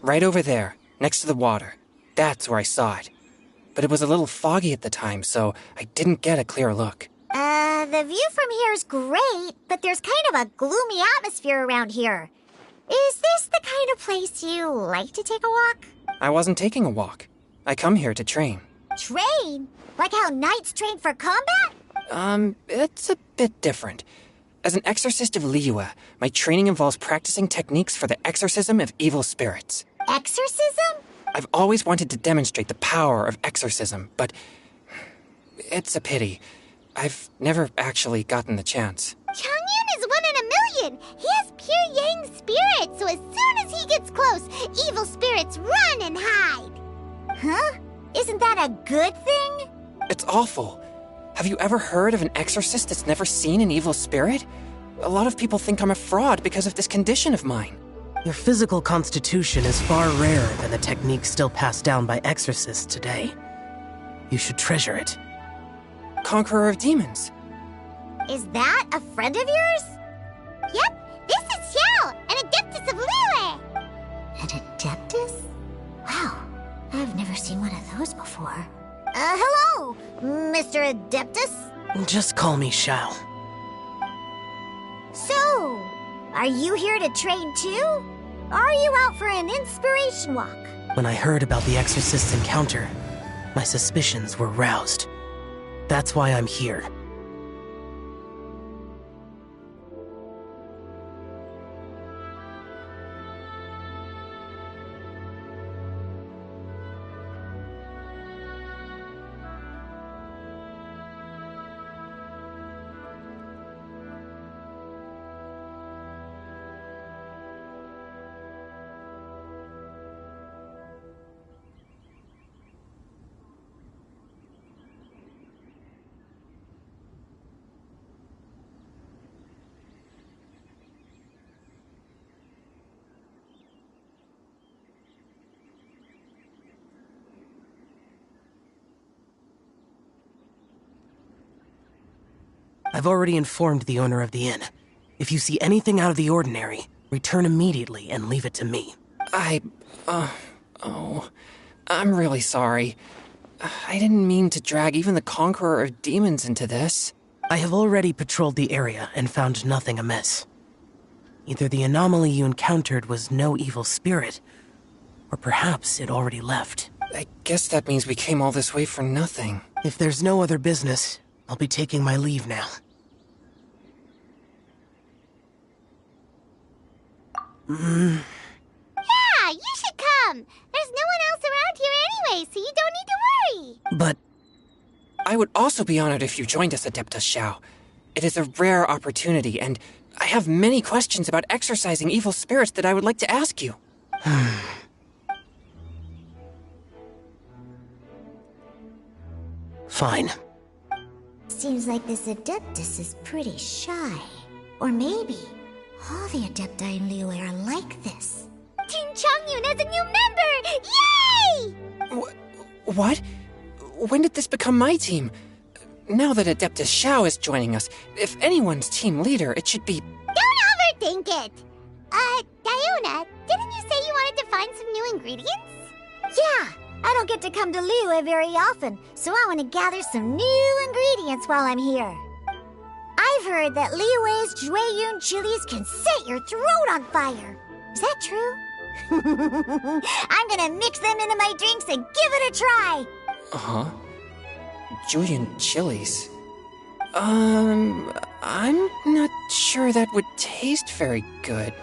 Right over there, next to the water. That's where I saw it. But it was a little foggy at the time, so I didn't get a clear look. The view from here is great, but there's kind of a gloomy atmosphere around here. Is this the kind of place you like to take a walk? I wasn't taking a walk. I come here to train. Train? Like how knights train for combat? It's a bit different. As an exorcist of Liyue, my training involves practicing techniques for the exorcism of evil spirits. Exorcism? I've always wanted to demonstrate the power of exorcism, but it's a pity. I've never actually gotten the chance. Changyun is 1 in a million. He has pure yang spirit, so as soon as he gets close, evil spirits run and hide. Huh? Isn't that a good thing? It's awful. Have you ever heard of an exorcist that's never seen an evil spirit? A lot of people think I'm a fraud because of this condition of mine. Your physical constitution is far rarer than the techniques still passed down by exorcists today. You should treasure it. Conqueror of demons. Is that a friend of yours? Yep, this is Xiao, an adeptus of Liyue. An adeptus? Wow, I've never seen one of those before. Hello, Mr. Adeptus? Just call me Shao. So, are you here to train too? Or are you out for an inspiration walk? When I heard about the exorcist's encounter, my suspicions were roused. That's why I'm here. I've already informed the owner of the inn. If you see anything out of the ordinary, return immediately and leave it to me. I'm really sorry. I didn't mean to drag even the Conqueror of Demons into this. I have already patrolled the area and found nothing amiss. Either the anomaly you encountered was no evil spirit, or perhaps it already left. I guess that means we came all this way for nothing. If there's no other business, I'll be taking my leave now. Yeah, you should come. There's no one else around here anyway, so you don't need to worry. But I would also be honored if you joined us, Adeptus Shao. It is a rare opportunity, and I have many questions about exorcising evil spirits that I would like to ask you. Fine. Seems like this Adeptus is pretty shy. Or maybe all the Adepti in Liyue are like this. Team Changyun has a new member! Yay! What? When did this become my team? Now that Adeptus Shao is joining us, if anyone's team leader, it should be... Don't overthink it! Diona, didn't you say you wanted to find some new ingredients? Yeah, I don't get to come to Liyue very often, so I want to gather some new ingredients while I'm here. I've heard that Liyue's Jueyun chilies can set your throat on fire. Is that true? I'm gonna mix them into my drinks and give it a try. Uh-huh. Julian chilies. I'm not sure that would taste very good.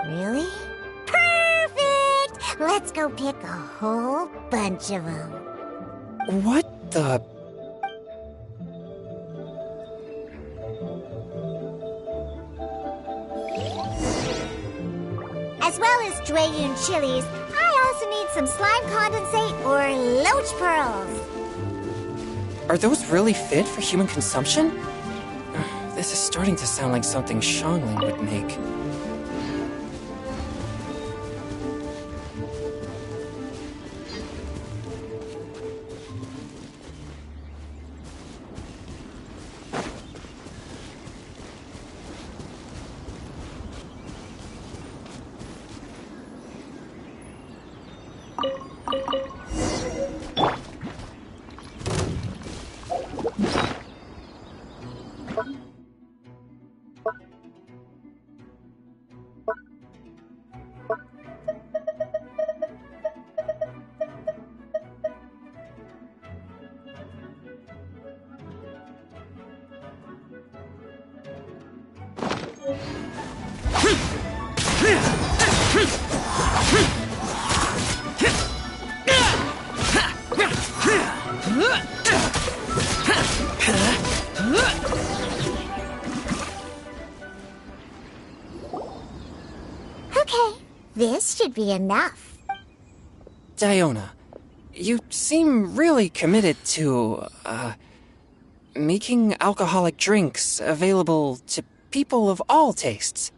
Really? Perfect! Let's go pick a whole bunch of them. What the... As well as Drayun chilies, I also need some slime condensate or loach pearls. Are those really fit for human consumption? This is starting to sound like something Xiangling would make. Okay, this should be enough. Diona, you seem really committed to, making alcoholic drinks available to people of all tastes.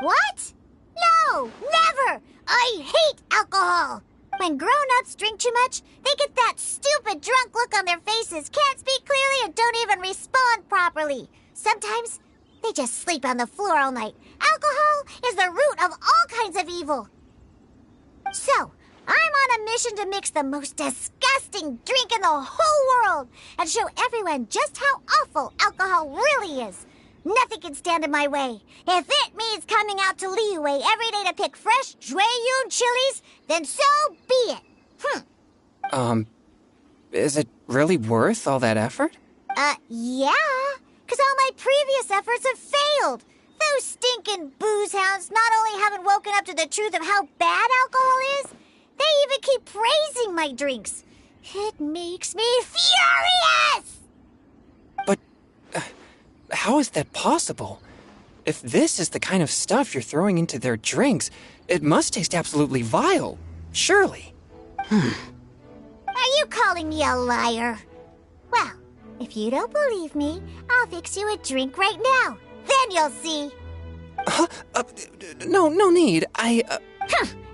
What? No, never! I hate alcohol! When grown-ups drink too much, they get that stupid drunk look on their faces, can't speak clearly, and don't even respond properly. Sometimes, they just sleep on the floor all night. Alcohol is the root of all kinds of evil. So, I'm on a mission to mix the most disgusting drink in the whole world and show everyone just how awful alcohol really is. Nothing can stand in my way. If it means coming out to Liyue every day to pick fresh Drayun chilies, then so be it. Is it really worth all that effort? Yeah. 'Cause all my previous efforts have failed. Those stinking booze hounds not only haven't woken up to the truth of how bad alcohol is, they even keep praising my drinks. It makes me furious! But how is that possible? If this is the kind of stuff you're throwing into their drinks, it must taste absolutely vile. Surely. Are you calling me a liar? Well, if you don't believe me, I'll fix you a drink right now. Then you'll see. No need.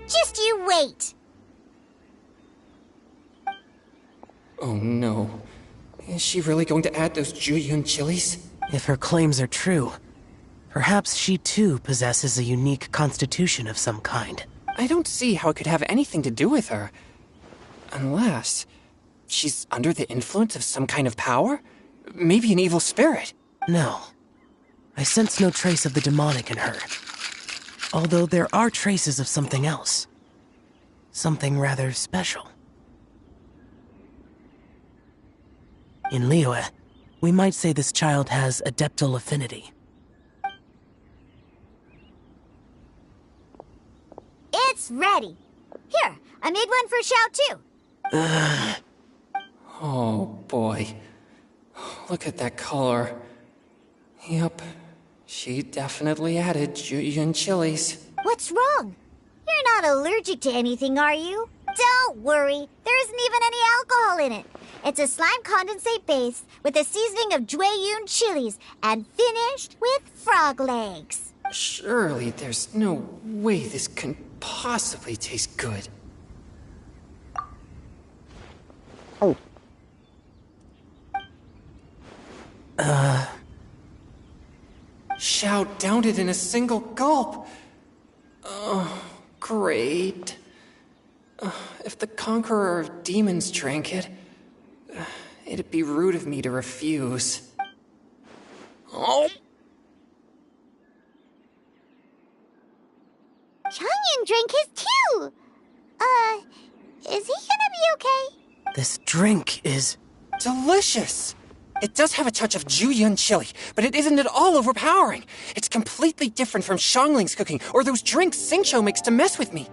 Just you wait. Oh no. Is she really going to add those Juyun chilies? If her claims are true, perhaps she too possesses a unique constitution of some kind. I don't see how it could have anything to do with her. Unless she's under the influence of some kind of power? Maybe an evil spirit. No. I sense no trace of the demonic in her. Although there are traces of something else. Something rather special. In Liyue, we might say this child has adeptal affinity. It's ready. Here, I made one for Xiao too. Oh boy. Look at that color. Yep. She definitely added Juyun chilies. What's wrong? You're not allergic to anything, are you? Don't worry. There isn't even any alcohol in it. It's a slime condensate base with a seasoning of Juyun chilies and finished with frog legs. Surely there's no way this can possibly taste good. Xiao downed it in a single gulp. Oh, great. If the Conqueror of Demons drank it, it'd be rude of me to refuse. Oh! Changyan drank his too. Is he gonna be okay? This drink is... delicious! It does have a touch of Juyun chili, but it isn't at all overpowering. It's completely different from Xiangling's cooking or those drinks Xingqiu makes to mess with me.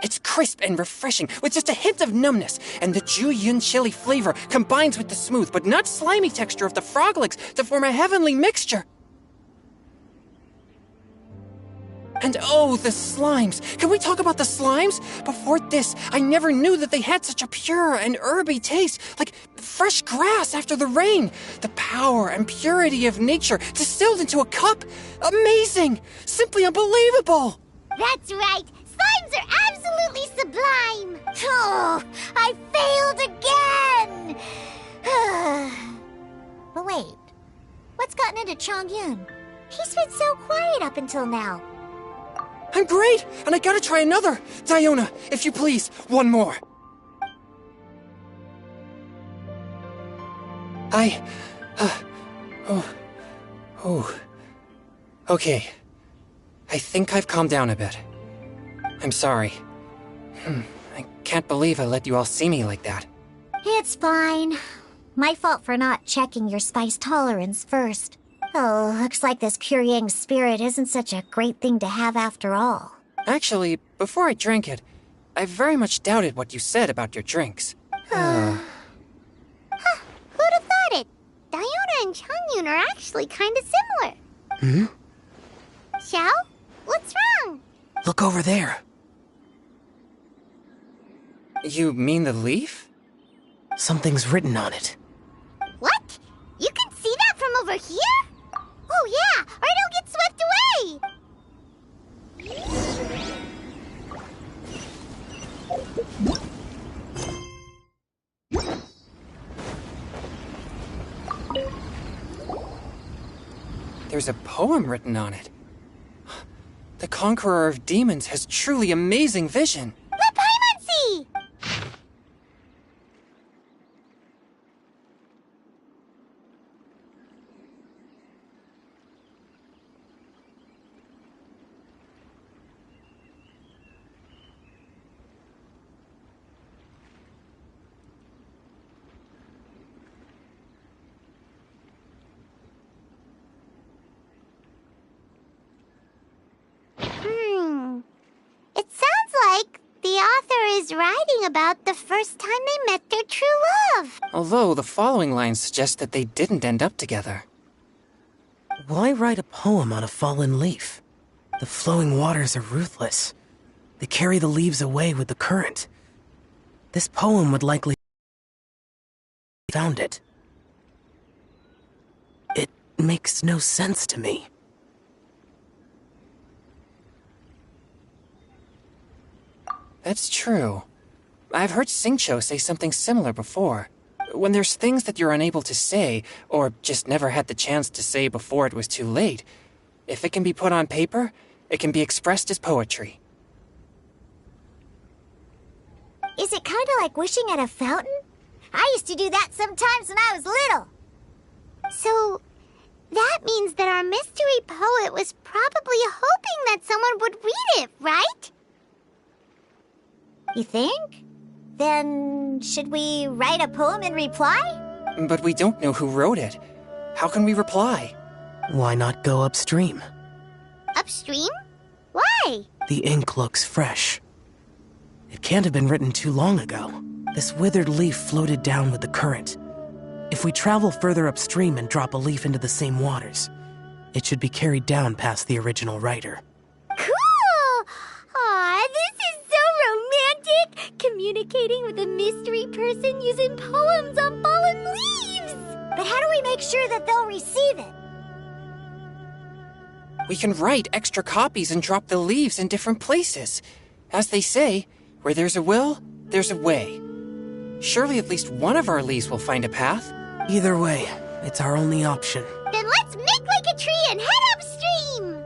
It's crisp and refreshing, with just a hint of numbness, and the Juyun chili flavor combines with the smooth but not slimy texture of the frog legs to form a heavenly mixture. And oh, the slimes! Can we talk about the slimes? Before this, I never knew that they had such a pure and herby taste, like fresh grass after the rain. The power and purity of nature distilled into a cup. Amazing! Simply unbelievable! That's right. Slimes are absolutely sublime. Oh, I failed again. But wait, what's gotten into Chongyun? He's been so quiet up until now. I'm great, and I gotta try another. Diona, if you please, one more. Okay. I think I've calmed down a bit. I'm sorry. I can't believe I let you all see me like that. It's fine. My fault for not checking your spice tolerance first. Oh, looks like this Kuryang spirit isn't such a great thing to have after all. Actually, before I drank it, I very much doubted what you said about your drinks. Who'd have thought it? Diona and Chongyun are actually kind of similar. Xiao? What's wrong? Look over there. You mean the leaf? Something's written on it. What? You can see that from over here? Oh yeah, or it'll get swept away! There's a poem written on it. The Conqueror of Demons has truly amazing vision. Let Paimon see! It sounds like the author is writing about the first time they met their true love. Although the following lines suggest that they didn't end up together. Why write a poem on a fallen leaf? The flowing waters are ruthless. They carry the leaves away with the current. This poem would likely found it. It makes no sense to me. That's true. I've heard Singcho say something similar before. When there's things that you're unable to say, or just never had the chance to say before it was too late, if it can be put on paper, it can be expressed as poetry. Is it kind of like wishing at a fountain? I used to do that sometimes when I was little. So, that means that our mystery poet was probably hoping that someone would read it, right? You think? Then, should we write a poem in reply? But we don't know who wrote it. How can we reply? Why not go upstream? Upstream? Why? The ink looks fresh. It can't have been written too long ago. This withered leaf floated down with the current. If we travel further upstream and drop a leaf into the same waters, it should be carried down past the original writer. Cool! Aw, this is so romantic! Communicating with a mystery person using poems on fallen leaves! But how do we make sure that they'll receive it? We can write extra copies and drop the leaves in different places. As they say, where there's a will, there's a way. Surely at least one of our leaves will find a path. Either way, it's our only option. Then let's make like a tree and head upstream!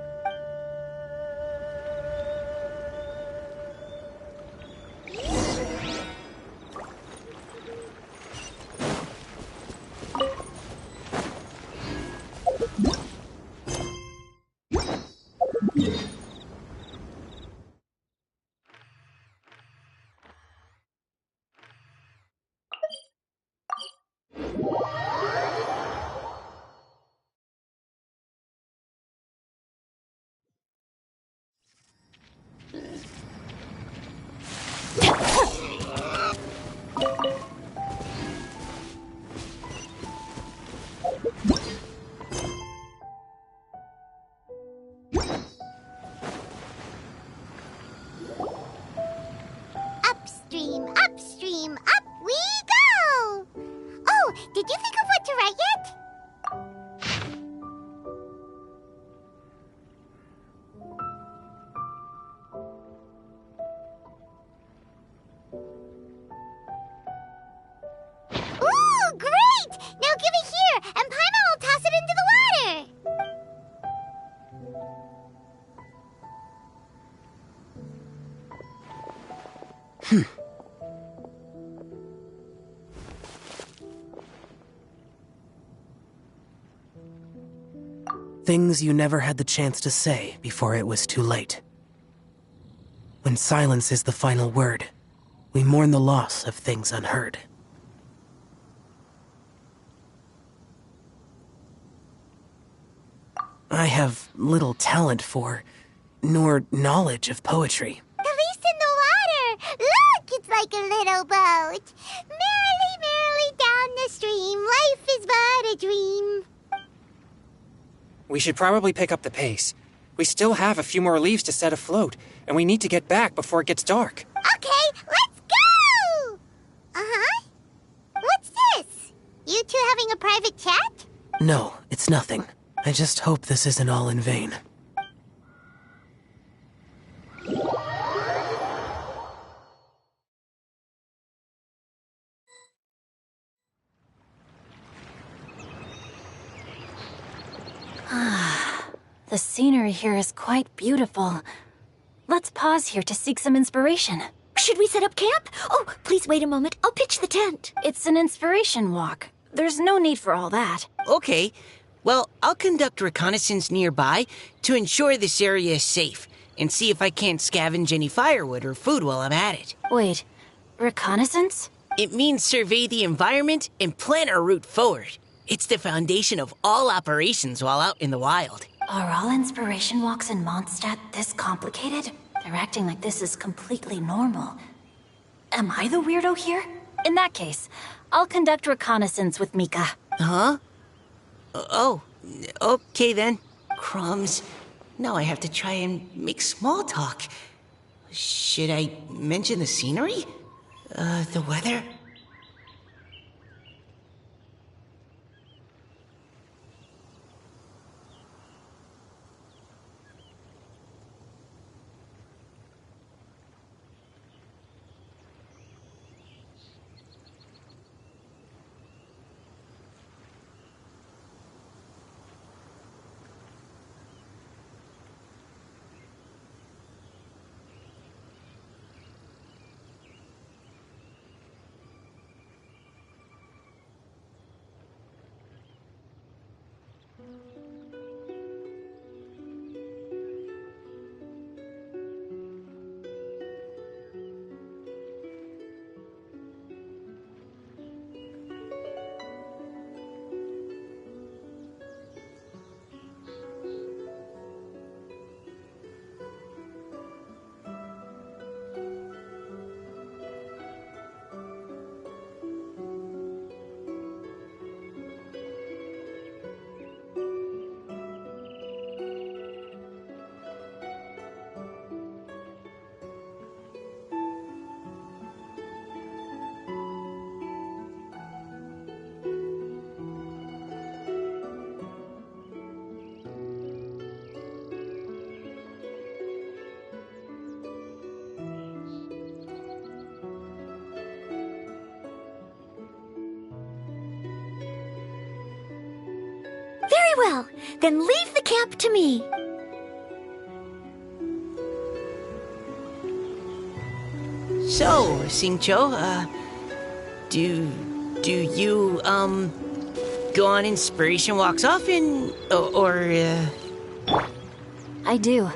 Upstream, upstream, up we go! Oh, did you think of what to write yet? Ooh, great! Now give it here, and Paimon will toss it into the water! Things you never had the chance to say before it was too late. When silence is the final word, we mourn the loss of things unheard. I have little talent for, nor knowledge of poetry. The leaf's in the water! Look, it's like a little boat! Merrily, merrily down the stream, life is but a dream. We should probably pick up the pace. We still have a few more leaves to set afloat, and we need to get back before it gets dark. Okay, let's go! Uh-huh. What's this? You two having a private chat? No, it's nothing. I just hope this isn't all in vain. The scenery here is quite beautiful. Let's pause here to seek some inspiration. Should we set up camp? Oh, please wait a moment. I'll pitch the tent. It's an inspiration walk. There's no need for all that. Okay. Well, I'll conduct reconnaissance nearby to ensure this area is safe and see if I can't scavenge any firewood or food while I'm at it. Wait, reconnaissance? It means survey the environment and plan our route forward. It's the foundation of all operations while out in the wild. Are all inspiration walks in Mondstadt this complicated? They're acting like this is completely normal. Am I the weirdo here? In that case, I'll conduct reconnaissance with Mika. Huh? Oh, okay then. Crumbs. Now I have to try and make small talk. Should I mention the scenery? The weather? well. Then leave the camp to me. So, Singcho, do you, go on inspiration walks often, I do.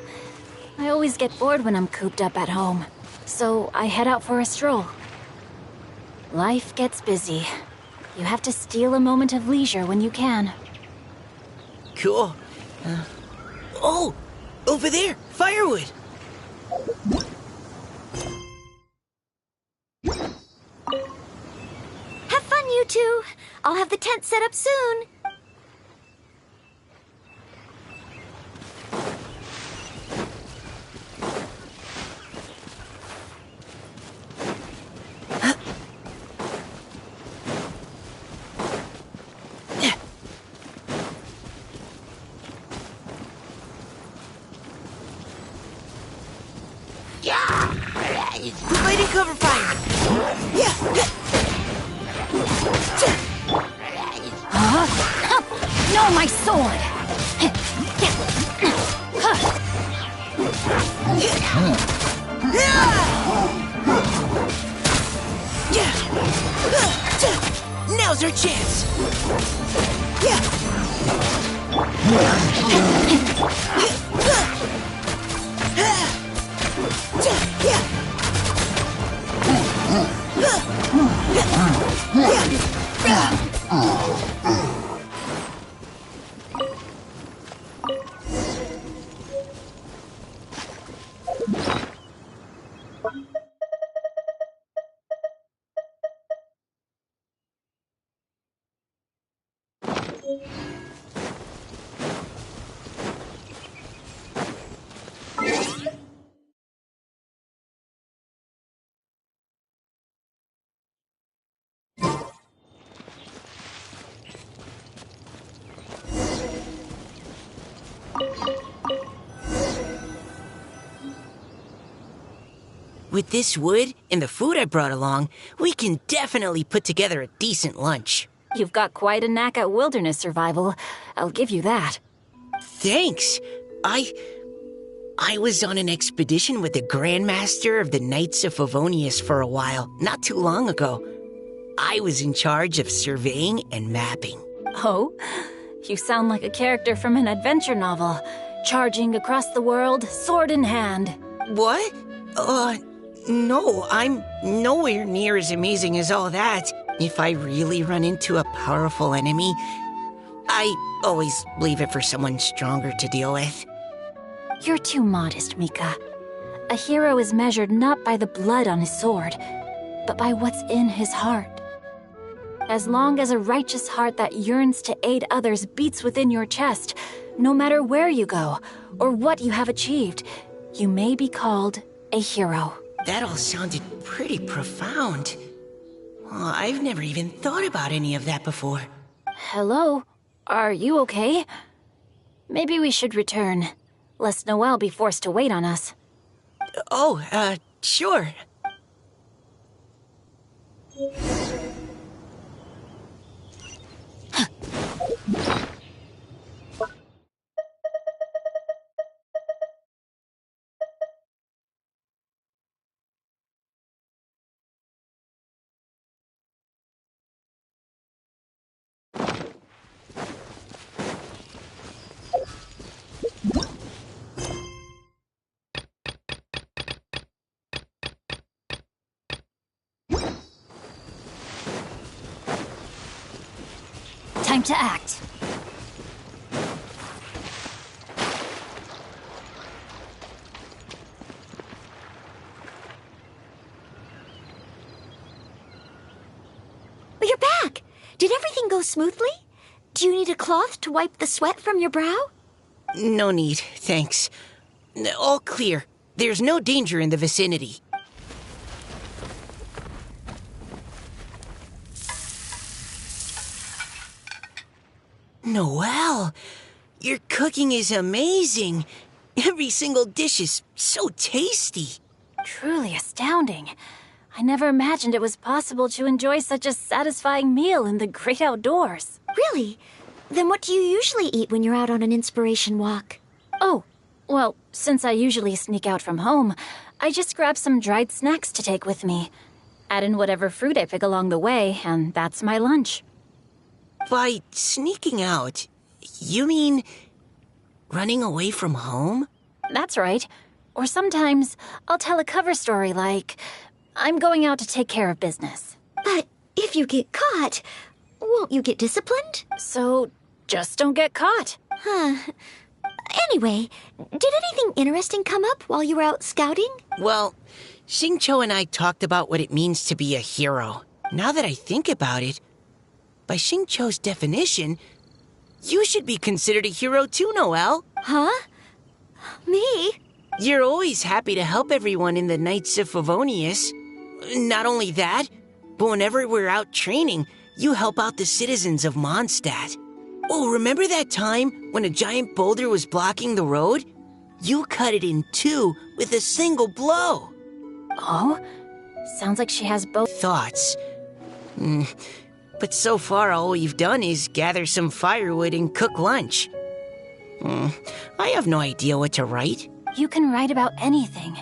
I always get bored when I'm cooped up at home, so I head out for a stroll. Life gets busy. You have to steal a moment of leisure when you can. Cool. Oh! Over there! Firewood! Have fun, you two. I'll have the tent set up soon. Lighting cover fire! No, my sword! Now's our chance! With this wood and the food I brought along, we can definitely put together a decent lunch. You've got quite a knack at wilderness survival. I'll give you that. Thanks. I was on an expedition with the Grandmaster of the Knights of Favonius for a while, not too long ago. I was in charge of surveying and mapping. Oh? You sound like a character from an adventure novel. Charging across the world, sword in hand. What? No, I'm nowhere near as amazing as all that. If I really run into a powerful enemy, I always leave it for someone stronger to deal with. You're too modest, Mika. A hero is measured not by the blood on his sword, but by what's in his heart. As long as a righteous heart that yearns to aid others beats within your chest, no matter where you go or what you have achieved, you may be called a hero. That all sounded pretty profound. Oh, I've never even thought about any of that before. Hello? Are you okay? Maybe we should return, lest Noelle be forced to wait on us. Oh, sure. Time to act. You're back! Did everything go smoothly? Do you need a cloth to wipe the sweat from your brow? No need, thanks. All clear. There's no danger in the vicinity. Noelle, your cooking is amazing. Every single dish is so tasty. Truly astounding. I never imagined it was possible to enjoy such a satisfying meal in the great outdoors. Really? Then what do you usually eat when you're out on an inspiration walk? Oh, well, since I usually sneak out from home, I just grab some dried snacks to take with me. Add in whatever fruit I pick along the way, and that's my lunch. By sneaking out, you mean running away from home? That's right. Or sometimes I'll tell a cover story like, I'm going out to take care of business. But if you get caught, won't you get disciplined? So just don't get caught. Anyway, did anything interesting come up while you were out scouting? Well, Xingqiu and I talked about what it means to be a hero. Now that I think about it, by Xingqiu's definition, you should be considered a hero too, Noelle. Huh? Me? You're always happy to help everyone in the Knights of Favonius. Not only that, but whenever we're out training, you help out the citizens of Mondstadt. Oh, remember that time when a giant boulder was blocking the road? You cut it in two with a single blow. Oh? Sounds like she has both. Thoughts. But so far, all we've done is gather some firewood and cook lunch. I have no idea what to write. You can write about anything.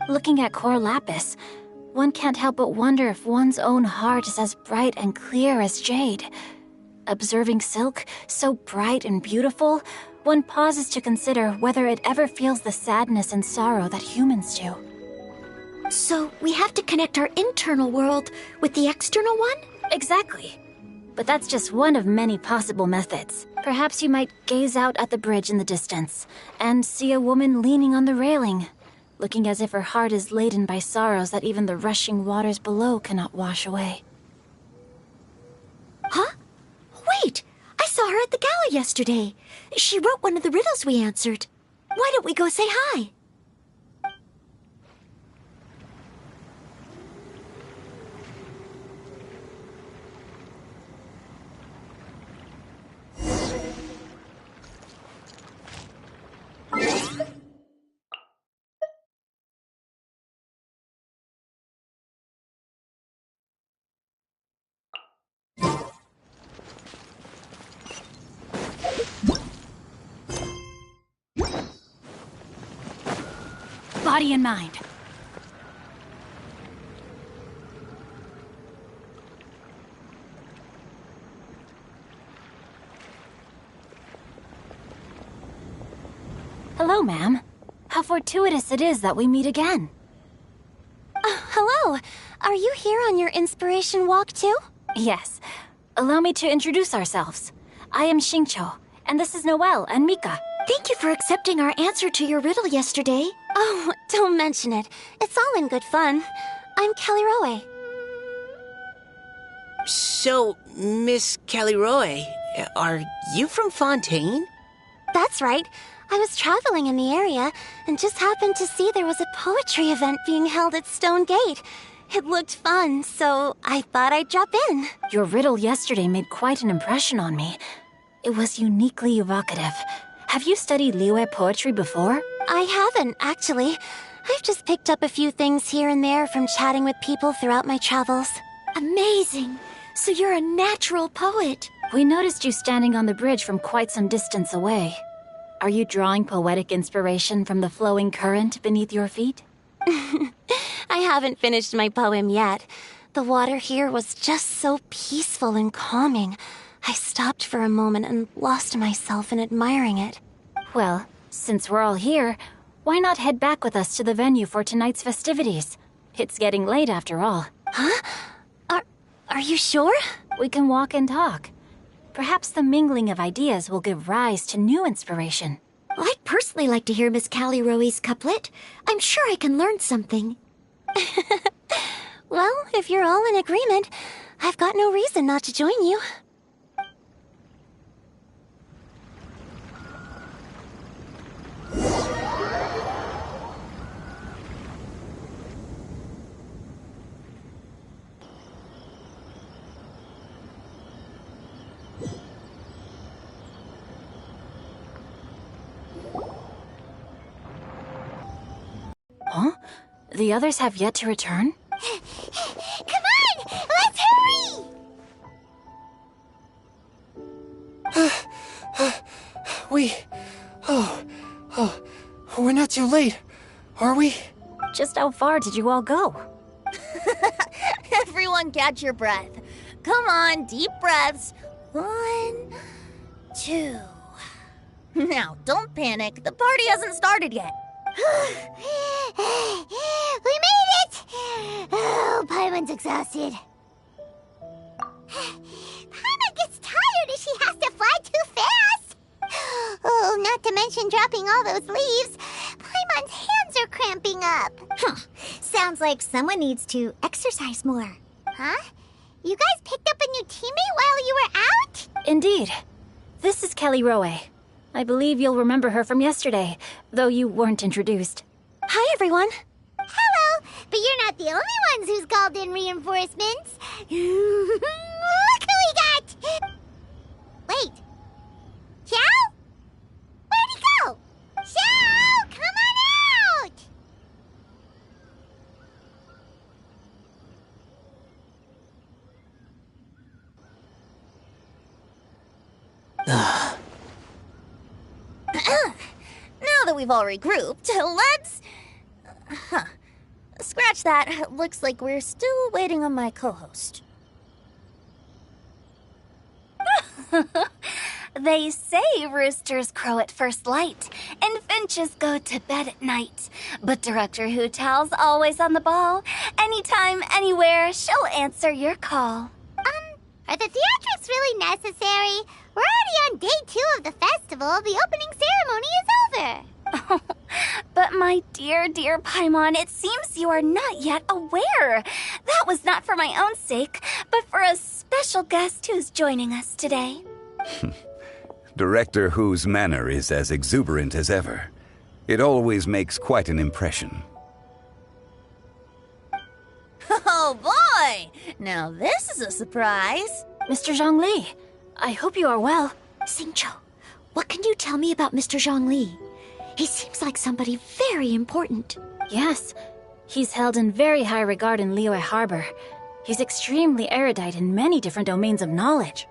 Looking at Cor Lapis, one can't help but wonder if one's own heart is as bright and clear as jade. Observing silk, so bright and beautiful, one pauses to consider whether it ever feels the sadness and sorrow that humans do. So we have to connect our internal world with the external one? Exactly. But that's just one of many possible methods. Perhaps you might gaze out at the bridge in the distance and see a woman leaning on the railing, looking as if her heart is laden by sorrows that even the rushing waters below cannot wash away. Huh? Wait! I saw her at the gala yesterday. She wrote one of the riddles we answered. Why don't we go say hi? Body and mind. Hello, ma'am. How fortuitous it is that we meet again. Hello. Are you here on your inspiration walk too? Yes. Allow me to introduce ourselves. I am Xingqiu, and this is Noelle and Mika. Thank you for accepting our answer to your riddle yesterday. Oh, don't mention it. It's all in good fun. I'm Caliroe. So, Miss Caliroe, are you from Fontaine? That's right. I was traveling in the area and just happened to see there was a poetry event being held at Stone Gate. It looked fun, so I thought I'd drop in. Your riddle yesterday made quite an impression on me. It was uniquely evocative. Have you studied Liyue poetry before? I haven't, actually. I've just picked up a few things here and there from chatting with people throughout my travels. Amazing! So you're a natural poet. We noticed you standing on the bridge from quite some distance away. Are you drawing poetic inspiration from the flowing current beneath your feet? I haven't finished my poem yet. The water here was just so peaceful and calming. I stopped for a moment and lost myself in admiring it. Well, since we're all here, why not head back with us to the venue for tonight's festivities? It's getting late after all. Huh? Are you sure? We can walk and talk. Perhaps the mingling of ideas will give rise to new inspiration. I'd personally like to hear Miss Caliroe's couplet. I'm sure I can learn something. Well, if you're all in agreement, I've got no reason not to join you. Huh? The others have yet to return? Come on! Let's hurry! We're not too late, are we? Just how far did you all go? Everyone catch your breath. Come on, deep breaths. 1, 2. Now, don't panic. The party hasn't started yet. We made it! Oh, Paimon's exhausted. Paimon gets tired if she has to fly too fast. Oh, not to mention dropping all those leaves. Paimon's hands are cramping up. Sounds like someone needs to exercise more. Huh? You guys picked up a new teammate while you were out? Indeed. This is Kelly Rowe. I believe you'll remember her from yesterday, though you weren't introduced. Hi, everyone. Hello, but you're not the only ones who's called in reinforcements. Look who we got! Wait. Xiao? Where'd he go? Xiao, come on out! Now that we've all regrouped, let's... Scratch that. Looks like we're still waiting on my co-host. They say roosters crow at first light, and finches go to bed at night. But Director Hootal's always on the ball. Anytime, anywhere, she'll answer your call. Are the theatrics really necessary? We're already on day 2 of the festival. The opening ceremony is over. But my dear, dear Paimon, it seems you are not yet aware. That was not for my own sake, but for a special guest who's joining us today. Director Who's manner is as exuberant as ever. It always makes quite an impression. Oh boy! Now this is a surprise. Mr. Zhongli, I hope you are well. Xingqiu, what can you tell me about Mr. Zhongli? He seems like somebody very important. Yes, he's held in very high regard in Liyue Harbor. He's extremely erudite in many different domains of knowledge.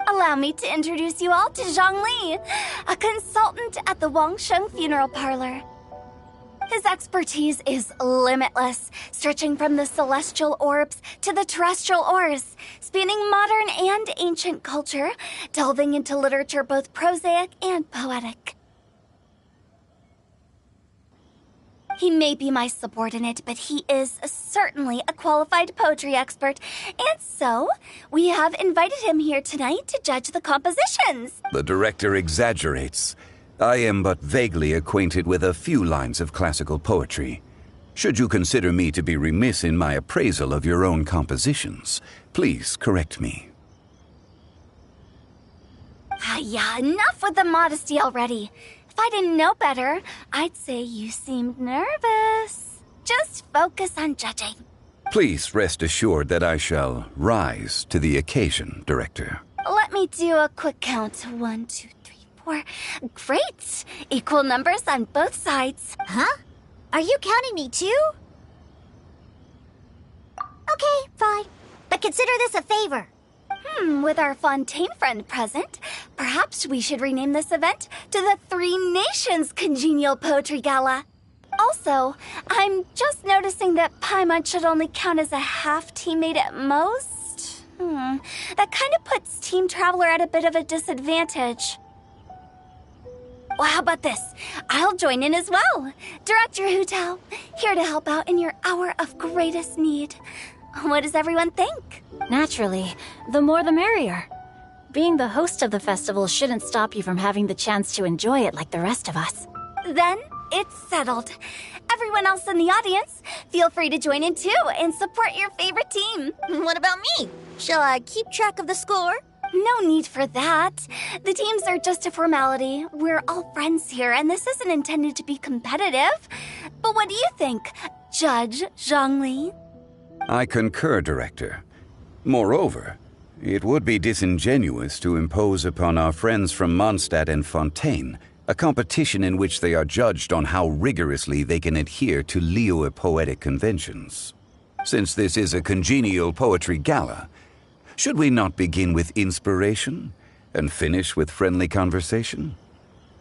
Allow me to introduce you all to Zhang Li, a consultant at the Wangsheng Funeral Parlor. His expertise is limitless, stretching from the celestial orbs to the terrestrial ores, spanning modern and ancient culture, delving into literature both prosaic and poetic. He may be my subordinate, but he is certainly a qualified poetry expert, and so we have invited him here tonight to judge the compositions. The director exaggerates. I am but vaguely acquainted with a few lines of classical poetry. Should you consider me to be remiss in my appraisal of your own compositions, please correct me. Yeah, enough with the modesty already. If I didn't know better, I'd say you seemed nervous. Just focus on judging. Please rest assured that I shall rise to the occasion, Director. Let me do a quick count. 1, 2, 3, 4. Great! Equal numbers on both sides. Huh? Are you counting me too? Okay, fine. But consider this a favor. With our Fontaine friend present, perhaps we should rename this event to the Three Nations Congenial Poetry Gala. Also, I'm just noticing that Paimon should only count as a half teammate at most. That kind of puts Team Traveler at a bit of a disadvantage. Well, how about this? I'll join in as well. Director Hootal, here to help out in your hour of greatest need. What does everyone think? Naturally, the more the merrier. Being the host of the festival shouldn't stop you from having the chance to enjoy it like the rest of us. Then it's settled. Everyone else in the audience, feel free to join in too and support your favorite team. What about me? Shall I keep track of the score? No need for that. The teams are just a formality. We're all friends here, and this isn't intended to be competitive. But what do you think, Judge Zhongli? I concur, Director. Moreover, it would be disingenuous to impose upon our friends from Mondstadt and Fontaine a competition in which they are judged on how rigorously they can adhere to Liyue poetic conventions. Since this is a congenial poetry gala, Should we not begin with inspiration and finish with friendly conversation?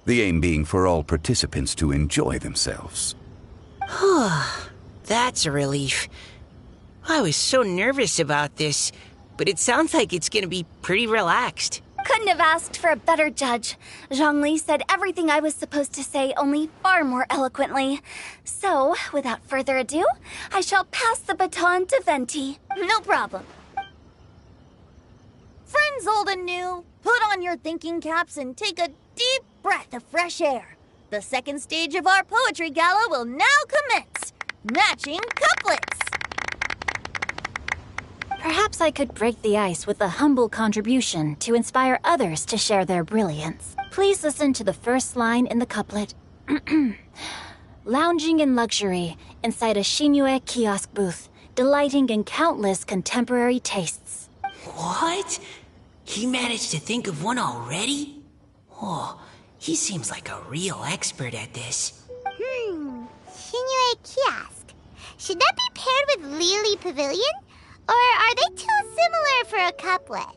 The aim being for all participants to enjoy themselves. That's a relief. I was so nervous about this, but it sounds like it's gonna be pretty relaxed. Couldn't have asked for a better judge. Zhongli said everything I was supposed to say, only far more eloquently. So, without further ado, I shall pass the baton to Venti. No problem. Friends old and new, put on your thinking caps and take a deep breath of fresh air. The second stage of our poetry gala will now commence. Matching couplets. Perhaps I could break the ice with a humble contribution to inspire others to share their brilliance. Please listen to the first line in the couplet. Lounging in luxury inside a Shinue kiosk booth, delighting in countless contemporary tastes. What? He managed to think of one already? Oh, he seems like a real expert at this. Shinue Kiosk. Should that be paired with Lily Pavilion? Or are they too similar for a couplet?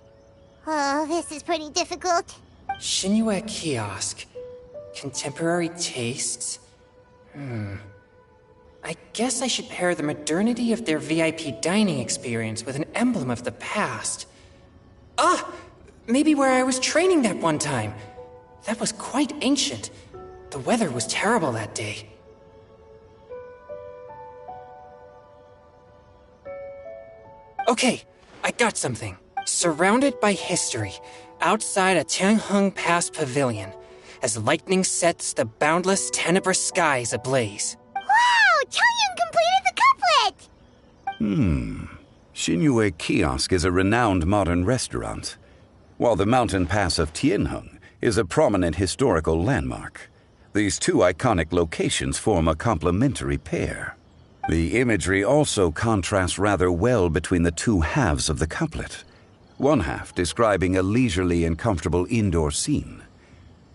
Oh, this is pretty difficult. Shinue Kiosk. Contemporary tastes? I guess I should pair the modernity of their VIP dining experience with an emblem of the past. Ah! Maybe where I was training that one time. That was quite ancient. The weather was terrible that day. Okay, I got something. Surrounded by history, outside a Tianheng Pass pavilion, as lightning sets the boundless tenebrous skies ablaze. Wow! Changyun completed the couplet! Shinue Kiosk is a renowned modern restaurant, while the mountain pass of Tianheng is a prominent historical landmark. These two iconic locations form a complementary pair. The imagery also contrasts rather well between the two halves of the couplet. One half describing a leisurely and comfortable indoor scene,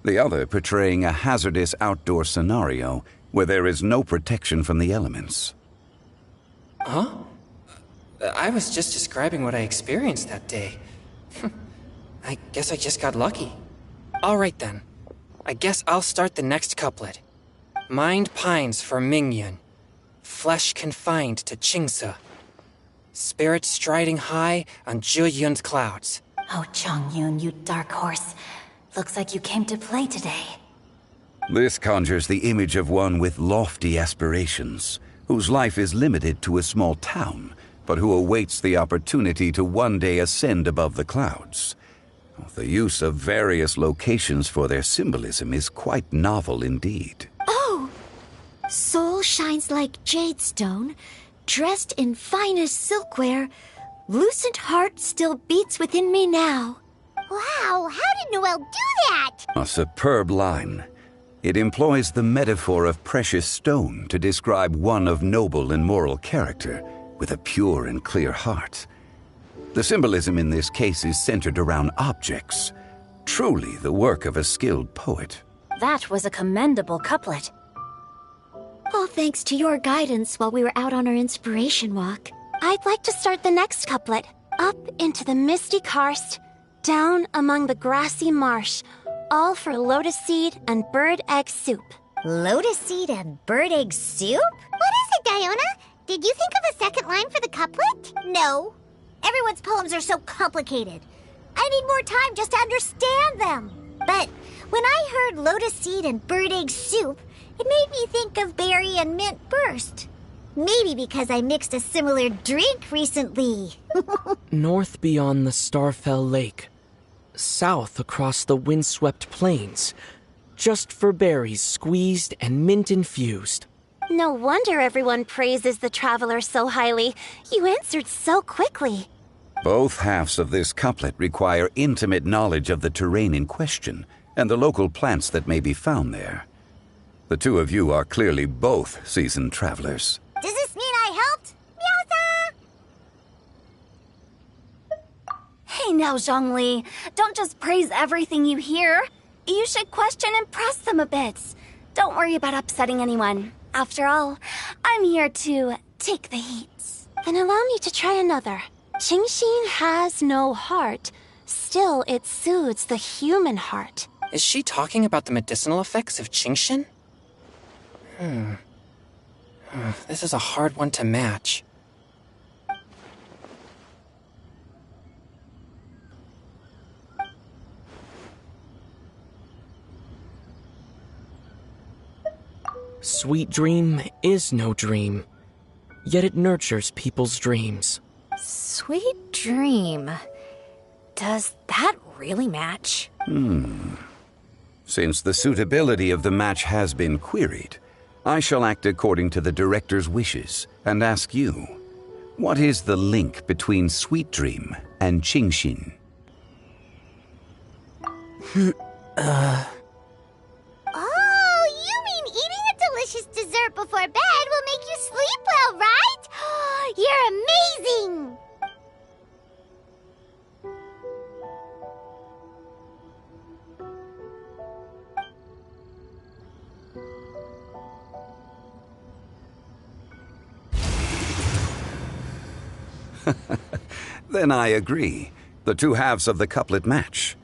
the other portraying a hazardous outdoor scenario where there is no protection from the elements. Huh? I was just describing what I experienced that day. I guess I just got lucky. All right then. I guess I'll start the next couplet. Mind pines for Mingyun. Flesh confined to Qingse. Spirit striding high on Zheyun's clouds. Oh, Changyun, you dark horse. Looks like you came to play today. This conjures the image of one with lofty aspirations, whose life is limited to a small town, but who awaits the opportunity to one day ascend above the clouds. The use of various locations for their symbolism is quite novel indeed. Oh! Soul shines like jade stone, dressed in finest silkware. Lucent heart still beats within me now. Wow, how did Noelle do that? A superb line. It employs the metaphor of precious stone to describe one of noble and moral character, with a pure and clear heart. The symbolism in this case is centered around objects, truly the work of a skilled poet. That was a commendable couplet. All thanks to your guidance while we were out on our inspiration walk. I'd like to start the next couplet. Up into the misty karst, down among the grassy marsh, all for lotus seed and bird egg soup. Lotus seed and bird egg soup? What is it, Diona? Did you think of a second line for the couplet? No. Everyone's poems are so complicated. I need more time just to understand them. But when I heard lotus seed and bird egg soup, it made me think of berry and mint burst. Maybe because I mixed a similar drink recently. North beyond the Starfell Lake. South across the windswept plains. Just for berries squeezed and mint infused. No wonder everyone praises the traveler so highly. You answered so quickly. Both halves of this couplet require intimate knowledge of the terrain in question and the local plants that may be found there. The two of you are clearly both seasoned travelers. Does this mean I helped? Meowza! Hey now, Zhongli. Don't just praise everything you hear. You should question and press them a bit. Don't worry about upsetting anyone. After all, I'm here to take the heat. Then allow me to try another. Qingxin has no heart. Still, it soothes the human heart. Is she talking about the medicinal effects of Qingxin? This is a hard one to match. Sweet dream is no dream, yet it nurtures people's dreams. Sweet dream. Does that really match? Since the suitability of the match has been queried, I shall act according to the director's wishes and ask you, what is the link between Sweet Dream and Qingxin? Oh, you mean eating a delicious dessert before bed will make you sleep well, right? You're amazing! Then I agree. The two halves of the couplet match.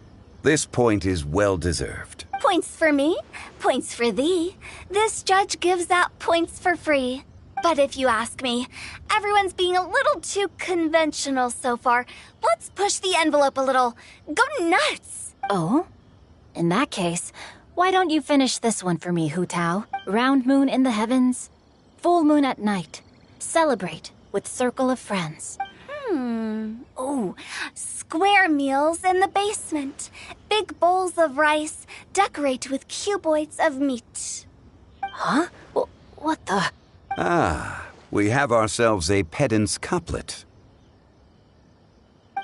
This point is well deserved. Points for me, points for thee. This judge gives out points for free. But if you ask me, everyone's being a little too conventional so far. Let's push the envelope a little. Go nuts! Oh? In that case, why don't you finish this one for me, Hu Tao? Round moon in the heavens, full moon at night. Celebrate with circle of friends. Oh, square meals in the basement. Big bowls of rice. Decorate with cuboids of meat. Huh? What the? Ah, we have ourselves a pedant's couplet.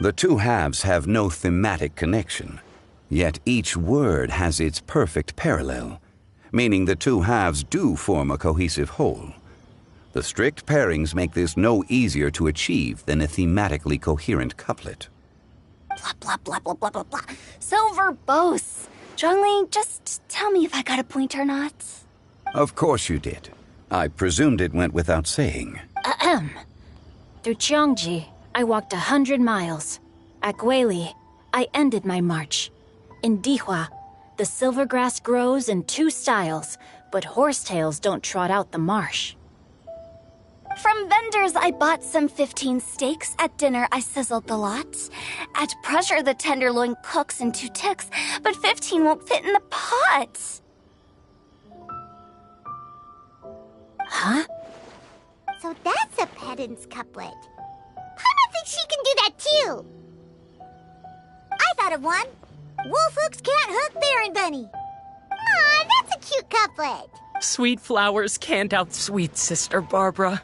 The two halves have no thematic connection, yet each word has its perfect parallel, meaning the two halves do form a cohesive whole. The strict pairings make this no easier to achieve than a thematically coherent couplet. Blah, blah, blah, blah, blah, blah, blah. So verbose. Zhongli, just tell me if I got a point or not. Of course you did. I presumed it went without saying. Through Cheongji, I walked 100 miles. At Guili, I ended my march. In Dihua, the silver grass grows in 2 styles, but horsetails don't trot out the marsh. From vendors, I bought some 15 steaks. At dinner, I sizzled the lot. At pressure, the tenderloin cooks in 2 ticks, but 15 won't fit in the pot. Huh? So that's a pedant's couplet. Paimon thinks she can do that too. I thought of one. Wolf hooks can't hook Baron Bunny. Aw, that's a cute couplet. Sweet flowers can't outsweet Sister Barbara.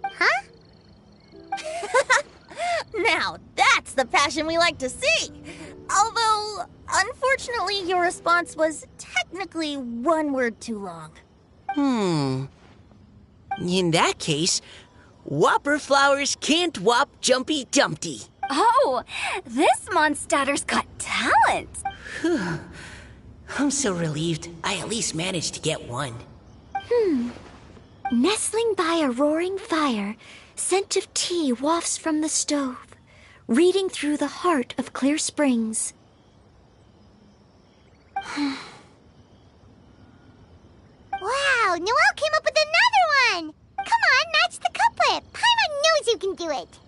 Huh? Now that's the passion we like to see. Although, unfortunately, your response was technically 1 word too long. In that case, Whopper flowers can't whop Jumpy Dumpty. Oh, this Mondstadter's got talent. I'm so relieved I at least managed to get one. Nestling by a roaring fire, scent of tea wafts from the stove, reading through the heart of clear springs. Wow, Noelle came up with another one! Come on, match the couplet! Paimon knows you can do it!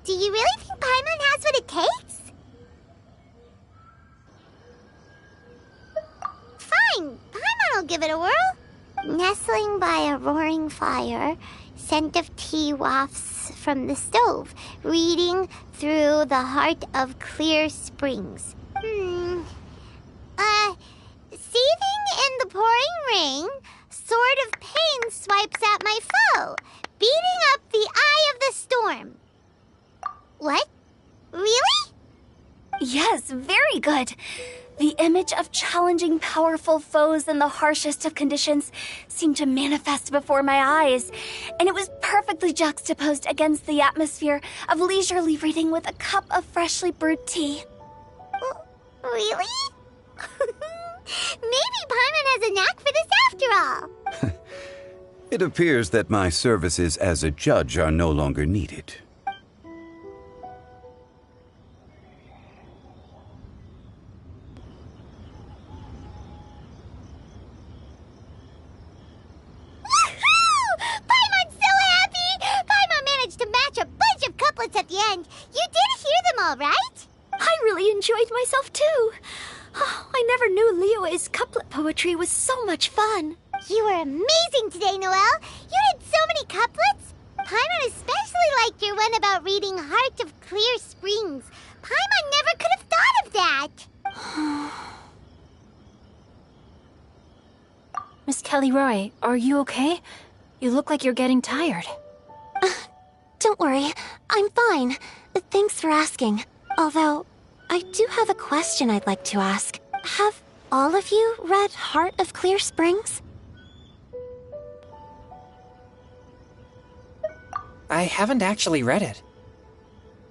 Do you really think Paimon has what it takes? Fine, Paimon will give it a whirl. Nestling by a roaring fire, scent of tea wafts from the stove, reading through the heart of clear springs. Seething in the pouring rain, sword of pain swipes at my foe, beating up the eye of the storm. What? Really? Yes, very good. The image of challenging powerful foes in the harshest of conditions seemed to manifest before my eyes, and it was perfectly juxtaposed against the atmosphere of leisurely reading with a cup of freshly brewed tea. Really? Maybe Paimon has a knack for this after all. It appears that my services as a judge are no longer needed. Paimon's so happy! Paimon managed to match a bunch of couplets at the end. You did hear them all, right? I really enjoyed myself too. Oh, I never knew Liyue's couplet poetry was so much fun. You were amazing today, Noelle. You did so many couplets. Paimon especially liked your one about reading Heart of Clear Springs. Paimon never could have thought of that. Miss Kelly Roy, are you okay? You look like you're getting tired. Don't worry, I'm fine. Thanks for asking. Although, I do have a question I'd like to ask. Have all of you read Heart of Clear Springs? I haven't actually read it.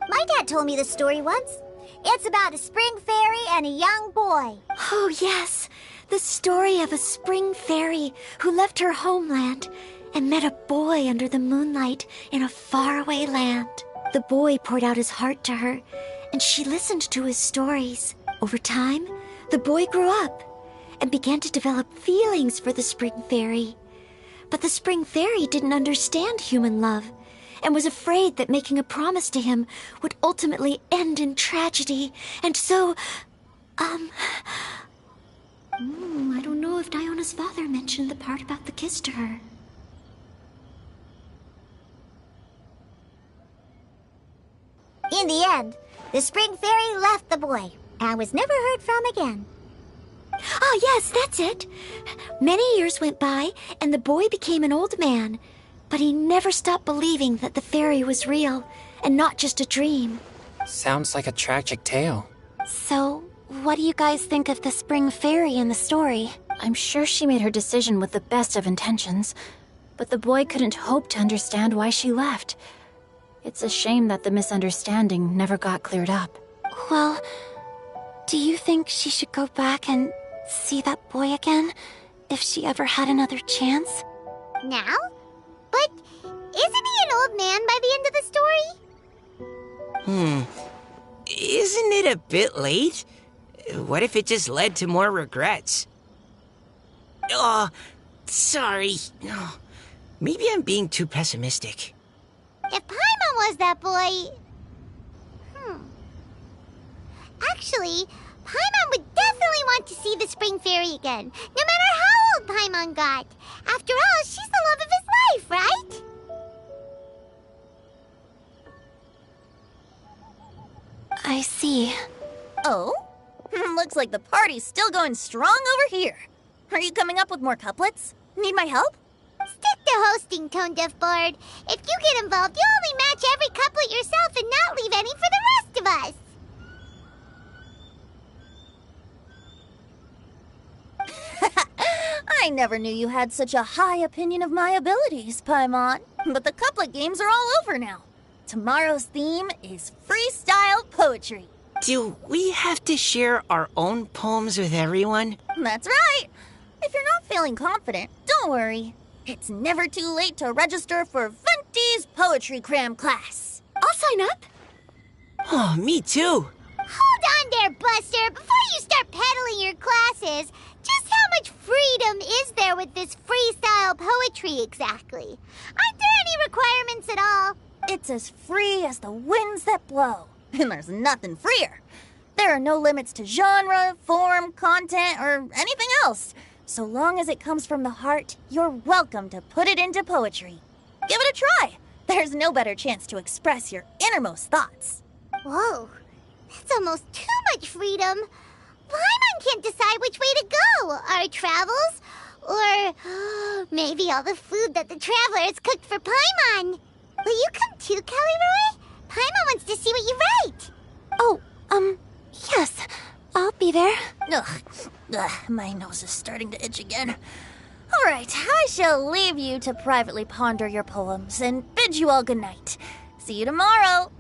My dad told me the story once. It's about a spring fairy and a young boy. Oh, yes. The story of a spring fairy who left her homeland and met a boy under the moonlight in a faraway land. The boy poured out his heart to her, and she listened to his stories. Over time, the boy grew up and began to develop feelings for the spring fairy. But the spring fairy didn't understand human love and was afraid that making a promise to him would ultimately end in tragedy. And so, I don't know if Diona's father mentioned the part about the kiss to her. In the end, the spring fairy left the boy and was never heard from again. Oh, yes, that's it. Many years went by, and the boy became an old man. But he never stopped believing that the fairy was real, and not just a dream. Sounds like a tragic tale. So, what do you guys think of the spring fairy in the story? I'm sure she made her decision with the best of intentions, but the boy couldn't hope to understand why she left. It's a shame that the misunderstanding never got cleared up. Well, do you think she should go back and see that boy again, if she ever had another chance? Now? But isn't he an old man by the end of the story? Isn't it a bit late? What if it just led to more regrets? Oh, sorry. Oh, maybe I'm being too pessimistic. If Paimon was that boy... Actually, Paimon would definitely want to see the spring fairy again, no matter how old Paimon got. After all, she's the love of his life, right? I see. Oh? Looks like the party's still going strong over here. Are you coming up with more couplets? Need my help? Stick to hosting, Tone Deaf Bard. If you get involved, you'll only match every couplet yourself and not leave any for the rest of us. I never knew you had such a high opinion of my abilities, Paimon. But the couplet games are all over now. Tomorrow's theme is freestyle poetry. Do we have to share our own poems with everyone? That's right. If you're not feeling confident, don't worry. It's never too late to register for Venti's Poetry Cram class. I'll sign up. Oh, me too. Hold on there, Buster. Before you start peddling your classes, just how much freedom is there with this freestyle poetry exactly? Aren't there any requirements at all? It's as free as the winds that blow. And there's nothing freer. There are no limits to genre, form, content, or anything else. So long as it comes from the heart, you're welcome to put it into poetry. Give it a try. There's no better chance to express your innermost thoughts. Whoa, that's almost too much freedom. Paimon can't decide which way to go. Our travels? Or maybe all the food that the travelers cooked for Paimon. Will you come too, Kelly Roy? Paimon wants to see what you write. Oh, yes. I'll be there. Ugh, my nose is starting to itch again. All right, I shall leave you to privately ponder your poems and bid you all good night. See you tomorrow.